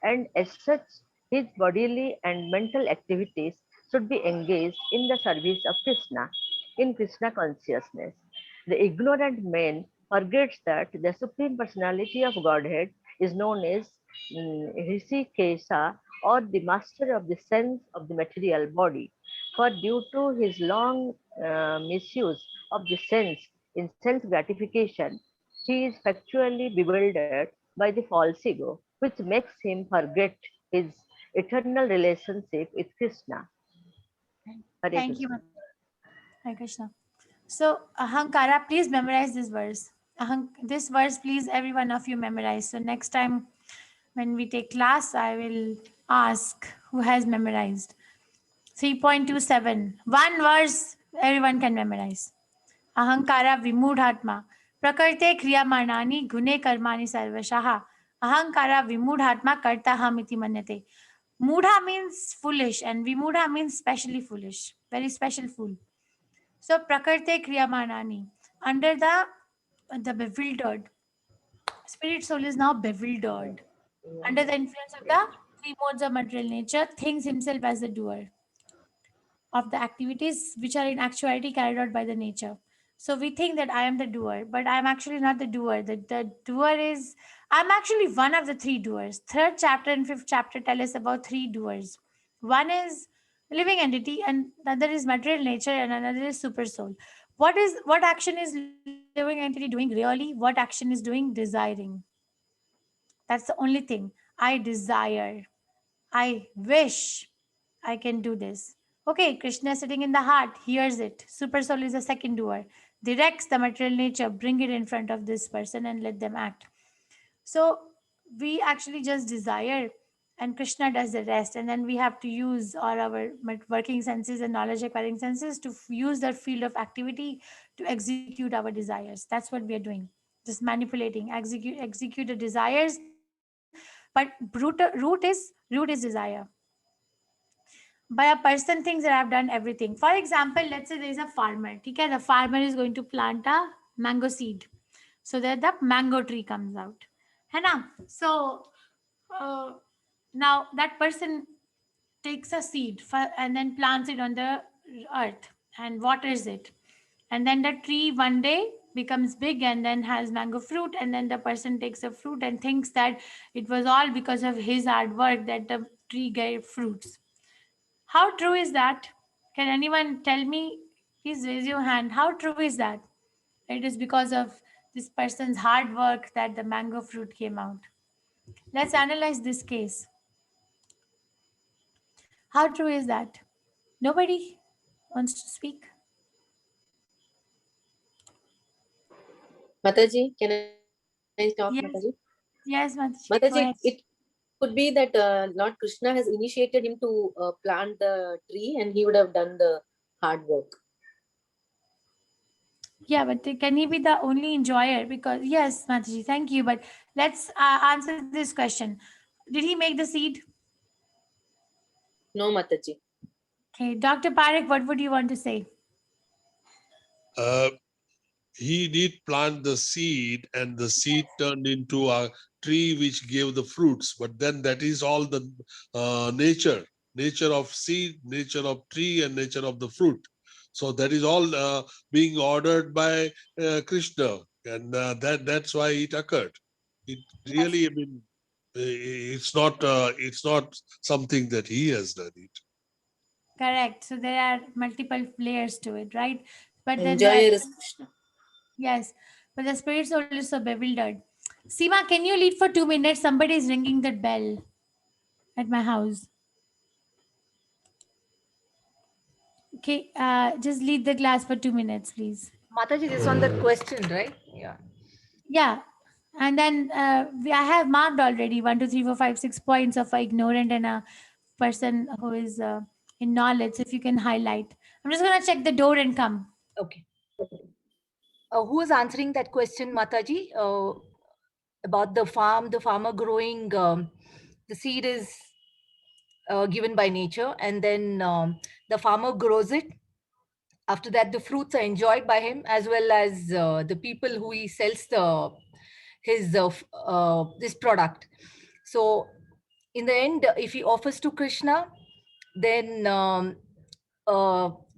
and as such, his bodily and mental activities should be engaged in the service of Krishna, in Krishna consciousness. The ignorant man forgets that the Supreme Personality of Godhead is known as Rishikesha, or the master of the sense of the material body. For due to his long misuse of the sense in self gratification, he is factually bewildered by the false ego, which makes him forget his eternal relationship with Krishna. Hare Thank you, Krishna. Hare Krishna. So, Ahankara, please memorize this verse. This verse, please, every one of you memorize. So, next time when we take class, I will ask who has memorized. 3.27. One verse everyone can memorize. Ahankara vimudhatma. Prakrite kriyamanani gune karmani sarvashaha. Ahankara vimudhatma kartaham iti manyate. Mudha means foolish and vimudha means specially foolish. Very special fool. So prakrite kriyamanani. Under the bewildered. Spirit soul is now bewildered. Under the influence of the 3 modes of material nature, thinks himself as the doer of the activities which are in actuality carried out by the nature. So we think that I am the doer, but I'm actually not the doer. The doer is, I'm actually one of the three doers. Third chapter and fifth chapter tell us about three doers. One is living entity, and another is material nature, and another is super soul. What action is living entity doing really? What action is doing? Desiring. That's the only thing. I desire. I wish I can do this. Okay, Krishna sitting in the heart hears it. Super soul is the second doer. Directs the material nature, bring it in front of this person and let them act. So we actually just desire, and Krishna does the rest. And then we have to use all our working senses and knowledge acquiring senses to use that field of activity to execute our desires. That's what we are doing. Just manipulating, execute the desires. But root is desire. By a person thinks that I've done everything. For example, let's say there is a farmer. Okay, the farmer is going to plant a mango seed so that the mango tree comes out. है ना? So now that person takes a seed and then plants it on the earth and waters it. And then the tree one day becomes big and then has mango fruit. And then the person takes the fruit and thinks that it was all because of his hard work that the tree gave fruits. How true is that? Can anyone tell me? Please raise your hand. How true is that? It is because of this person's hard work that the mango fruit came out. Let's analyze this case. How true is that? Nobody wants to speak. Mataji, can I talk, Yes. Mataji? Yes, Mataji. Go Mataji, ahead. it could be that Lord Krishna has initiated him to plant the tree and he would have done the hard work. Yeah, but can he be the only enjoyer? Because yes, Mataji, thank you. But let's answer this question. Did he make the seed? No, Mataji. Okay, Dr. Parekh, what would you want to say? He did plant the seed, and the seed turned into a tree which gave the fruits. But then that is all the nature of seed, nature of tree, and nature of the fruit. So that is all being ordered by Krishna, and that's why it occurred. It really, I mean, it's not something that he has done it. Correct. So there are multiple layers to it, right? But then Enjoyer is Krishna. yes, but the spirit soul is so bewildered. Seema, can you lead for 2 minutes? Somebody is ringing that bell at my house. Okay, just lead the class for 2 minutes, please. Mataji, this on that question, right? Yeah. Yeah. And then I have marked already 1, 2, 3, 4, 5, 6 points of a ignorant and a person who is in knowledge. So if you can highlight. I'm just going to check the door and come. Okay. Who is answering that question, Mataji? About the farmer growing, the seed is given by nature, and then the farmer grows it. After that, the fruits are enjoyed by him as well as the people who he sells this product. So in the end, if he offers to Krishna, then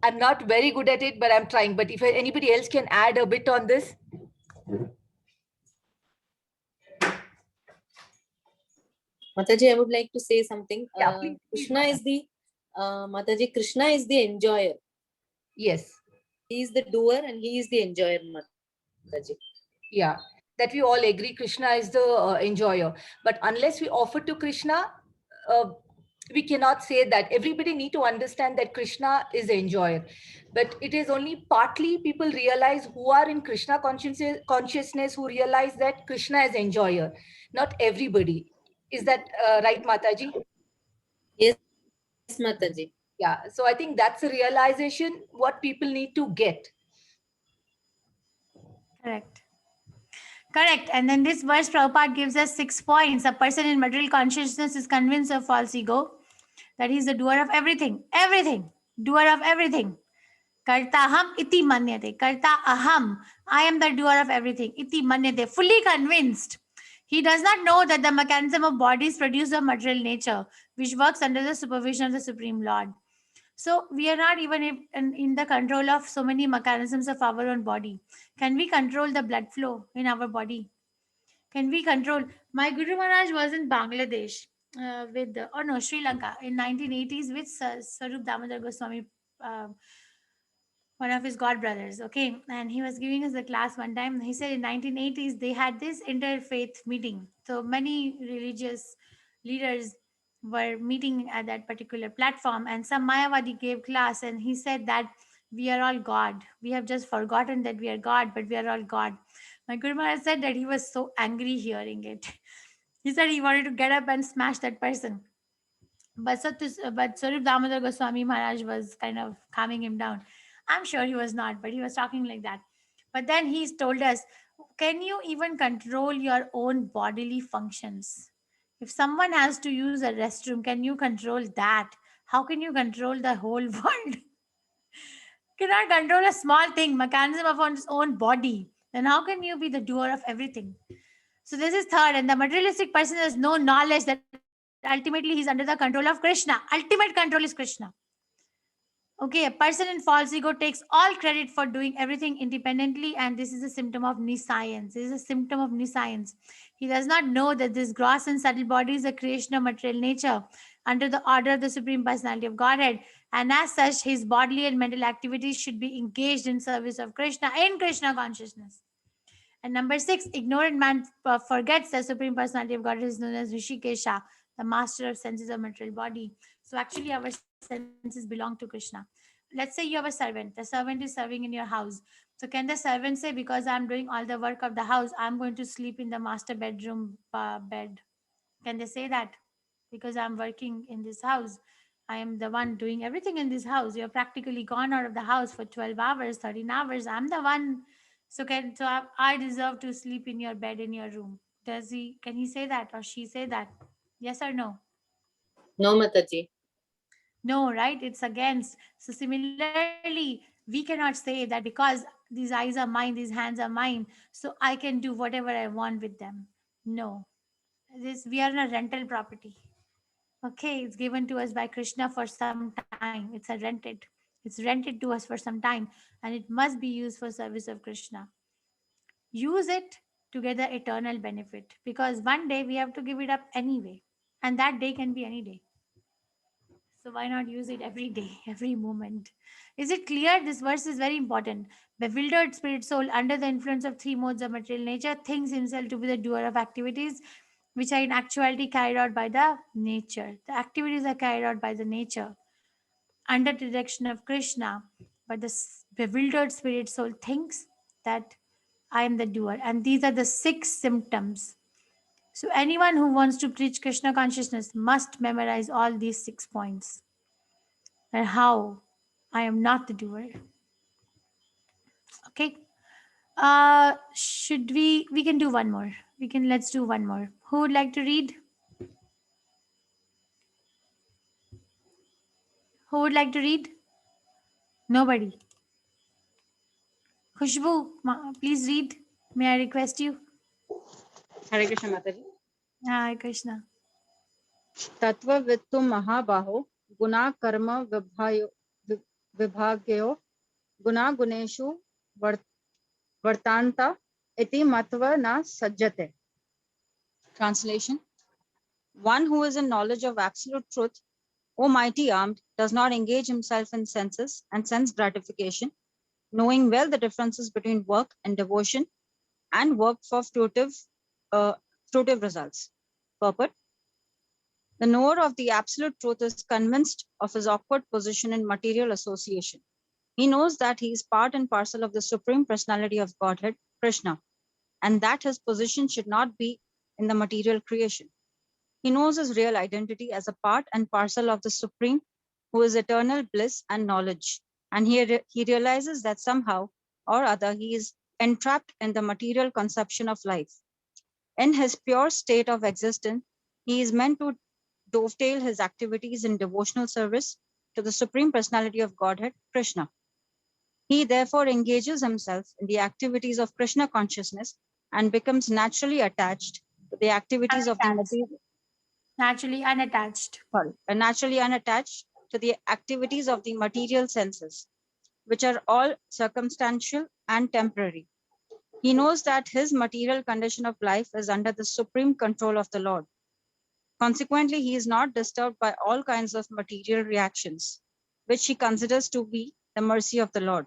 I'm not very good at it, but I'm trying. But if anybody else can add a bit on this. Mataji, I would like to say something. Yeah, please. Krishna is the Mataji. Krishna is the enjoyer. Yes. He is the doer and he is the enjoyer, Mataji. Yeah, that we all agree Krishna is the enjoyer. But unless we offer to Krishna, we cannot say that. Everybody need to understand that Krishna is the enjoyer. But it is only partly people realize who are in Krishna consciousness who realize that Krishna is enjoyer. Not everybody. Is that right, Mataji? Yes, Mataji. Yeah, so I think that's a realization what people need to get. Correct. Correct. And then this verse, Prabhupada gives us 6 points. A person in material consciousness is convinced of false ego, that he is the doer of everything. Everything. Doer of everything. Karta aham iti manyate. Karta aham. I am the doer of everything. Iti manyate. Fully convinced. He does not know that the mechanism of bodies produce of material nature, which works under the supervision of the Supreme Lord. So we are not even in the control of so many mechanisms of our own body. Can we control the blood flow in our body? Can we control? My Guru Maharaj was in Bangladesh with, or no, Sri Lanka in 1980s with Swarup Damodar Goswami, uh, one of his god brothers. Okay, and he was giving us a class one time. He said in 1980s they had this interfaith meeting. So many religious leaders were meeting at that particular platform, and some Mayavadi gave class, and he said that we are all God. We have just forgotten that we are God, but we are all God. My Guru Maharaj said that he was so angry hearing it. He said he wanted to get up and smash that person. But Swarup Damodar Goswami Maharaj was kind of calming him down. I'm sure he was not, but he was talking like that. But then he's told us, can you even control your own bodily functions? If someone has to use a restroom, can you control that? How can you control the whole world? Cannot control a small thing, mechanism of one's own body. Then how can you be the doer of everything? So this is third, and the materialistic person has no knowledge that ultimately he's under the control of Krishna. Ultimate control is Krishna. Okay, a person in false ego takes all credit for doing everything independently, and this is a symptom of nescience. This is a symptom of nescience. He does not know that this gross and subtle body is a creation of material nature under the order of the Supreme Personality of Godhead, and as such, his bodily and mental activities should be engaged in service of Krishna in Krishna consciousness. And number 6, ignorant man forgets the Supreme Personality of God is known as Rishikesha, the master of senses of material body. So actually, our senses belong to Krishna. Let's say you have a servant. The servant is serving in your house. So can the servant say, because I'm doing all the work of the house, I'm going to sleep in the master bedroom bed? Can they say that? Because I'm working in this house, I am the one doing everything in this house. You're practically gone out of the house for 12 hours, 13 hours. I'm the one. So I deserve to sleep in your bed in your room. Can he say that or she say that? Yes or no? No, Mataji. No, right? It's against. So similarly, we cannot say that because these eyes are mine, these hands are mine, so I can do whatever I want with them. No. We are in a rental property. Okay, it's given to us by Krishna for some time. It's rented to us for some time, and it must be used for service of Krishna. Use it to get the eternal benefit, because one day we have to give it up anyway, and that day can be any day. So why not use it every day, every moment? Is it clear? This verse is very important. Bewildered spirit soul, under the influence of three modes of material nature, thinks himself to be the doer of activities which are in actuality carried out by the nature. The activities are carried out by the nature under the direction of Krishna, but the bewildered spirit soul thinks that I am the doer. And these are the 6 symptoms. So anyone who wants to preach Krishna consciousness must memorize all these 6 points. And how I am not the doer. Okay. Should we can do one more. Let's do one more. Who would like to read? Who would like to read? Nobody. Khushbu, please read. May I request you? Hare Krishna Mataji. Hare Krishna. तत्व वित्तु महाबाहो गुना कर्म विभाग्यो गुना गुणेषु वर्तान्ता इति मत्वा न सज्जते. Translation: one who is in knowledge of absolute truth, O mighty armed, does not engage himself in senses and sense gratification, knowing well the differences between work and devotion and work for fruitive results. Purport: the knower of the absolute truth is convinced of his awkward position in material association. He knows that he is part and parcel of the Supreme Personality of Godhead, Krishna, and that his position should not be in the material creation. He knows his real identity as a part and parcel of the Supreme, who is eternal bliss and knowledge, and he realizes that somehow or other he is entrapped in the material conception of life. In his pure state of existence, he is meant to dovetail his activities in devotional service to the Supreme Personality of Godhead, Krishna. He therefore engages himself in the activities of Krishna consciousness and becomes naturally attached to the activities of the material. Naturally unattached. Naturally unattached to the activities of the material senses, which are all circumstantial and temporary. He knows that his material condition of life is under the supreme control of the Lord. Consequently, he is not disturbed by all kinds of material reactions, which he considers to be the mercy of the Lord.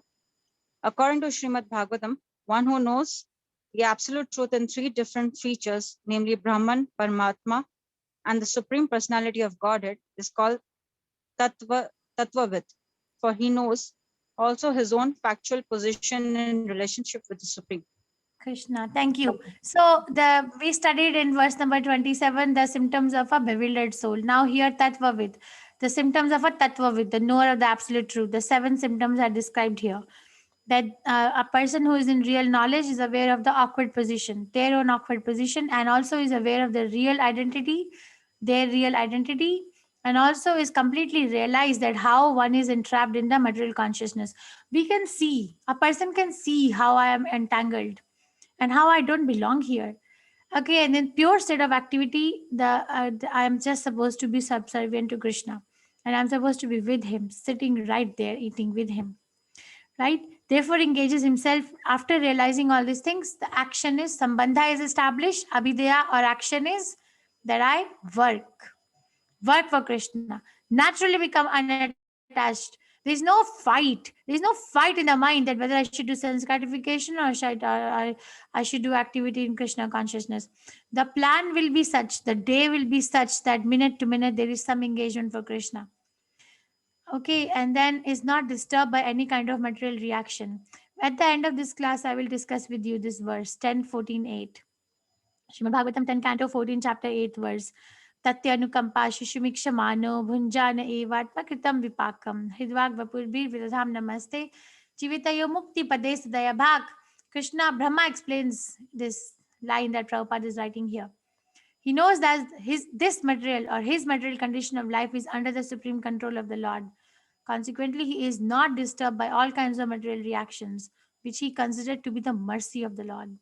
According to Srimad Bhagavatam, one who knows the absolute truth in three different features, namely Brahman, Paramatma, and the Supreme Personality of Godhead, is called Tattvavid, for he knows also his own factual position in relationship with the Supreme. Krishna, thank you. So we studied in verse number 27 the symptoms of a bewildered soul. Now here Tattvavid, the symptoms of a Tattvavid, the knower of the absolute truth. The 7 symptoms are described here. That a person who is in real knowledge is aware of the awkward position, their own awkward position, and also is aware of the real identity, their real identity, and also is completely realized that how one is entrapped in the material consciousness. We can see, a person can see how I am entangled and how I don't belong here. Okay, and in pure state of activity, I am just supposed to be subservient to Krishna, and I'm supposed to be with him, sitting right there, eating with him. Right? Therefore, engages himself after realizing all these things. The action is sambandha is established. Abhidaya or action is that I work for Krishna. Naturally become unattached. There's no fight. There's no fight in the mind that whether I should do sense gratification or I should do activity in Krishna consciousness. The plan will be such, the day will be such that minute to minute there is some engagement for Krishna. Okay, and then is not disturbed by any kind of material reaction. At the end of this class, I will discuss with you this verse 10, 14, 8. Srimad Bhagavatam 10, Canto 14, Chapter 8, verse. Tatyanukampa shishumikshmano bhunjana evatma kritam vipakam hridvag vapurbir vidadham namaste jivitayo mukti pades daya bhag. Krishna Brahma explains this line that Prabhupada is writing here. He knows that his material condition of life is under the supreme control of the Lord. Consequently, he is not disturbed by all kinds of material reactions, which he considered to be the mercy of the Lord.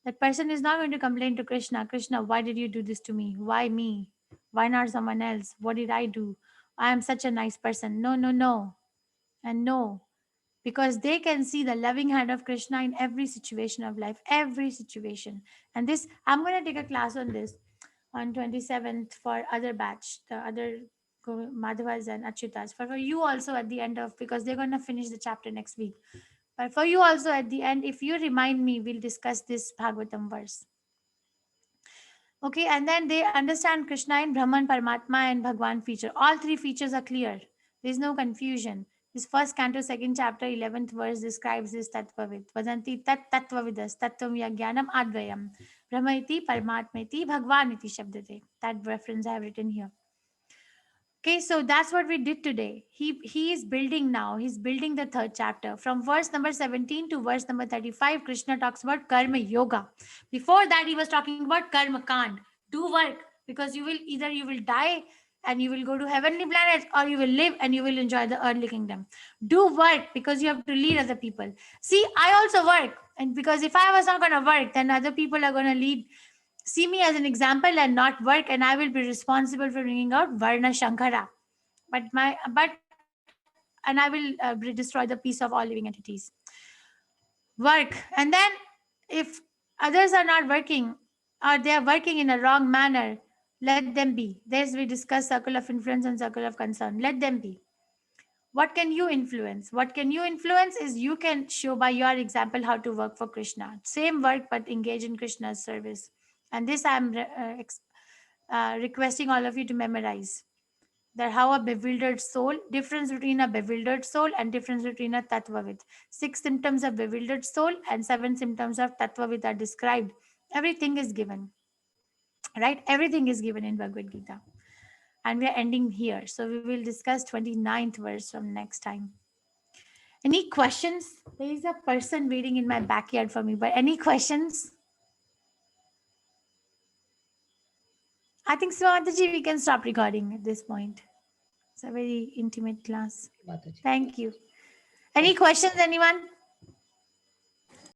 That person is not going to complain to Krishna, Krishna, why did you do this to me? Why me? Why not someone else? What did I do? I am such a nice person. No, no, no. And no. Because they can see the loving hand of Krishna in every situation of life, every situation. And this, I'm going to take a class on this on 27th for other batch, the other Madhavas and Achyutas. For you also at the end of, because they're going to finish the chapter next week. But for you also at the end, if you remind me, we'll discuss this Bhagavatam verse. Okay, and then they understand Krishna in Brahman, Paramatma, and Bhagwan feature. All 3 features are clear. There's no confusion. This first canto, 2nd chapter, 11th verse describes this Tattvavid. Vadanti tat tattvavidas tattvam yagyanam advayam. Brahmaiti Paramatmaiti Bhagwaniti shabdate. That reference I have written here. Okay, so that's what we did today. He is building now. He's building the 3rd chapter. From verse number 17 to verse number 35, Krishna talks about Karma Yoga. Before that, he was talking about Karma Kand. Do work, because you will die and you will go to heavenly planets, or you will live and you will enjoy the earthly kingdom. Do work, because you have to lead other people. See, I also work. And because if I was not going to work, then other people are going to see me as an example and not work, and I will be responsible for bringing out Varna Shankara. And I will destroy the peace of all living entities. Work. And then if others are not working, or they are working in a wrong manner, let them be. There's we discuss circle of influence and circle of concern. Let them be. What can you influence? What can you influence is you can show by your example how to work for Krishna. Same work, but engage in Krishna's service. And this I'm requesting all of you to memorize. That how a bewildered soul, difference between a bewildered soul and difference between a Tattvavid. 6 symptoms of bewildered soul and 7 symptoms of Tattvavid are described. Everything is given. Right? Everything is given in Bhagavad Gita. And we are ending here. So we will discuss 29th verse from next time. Any questions? There is a person waiting in my backyard for me, but any questions? I think so, Mataji, we can stop recording at this point. It's a very intimate class. Thank you. Any questions, anyone?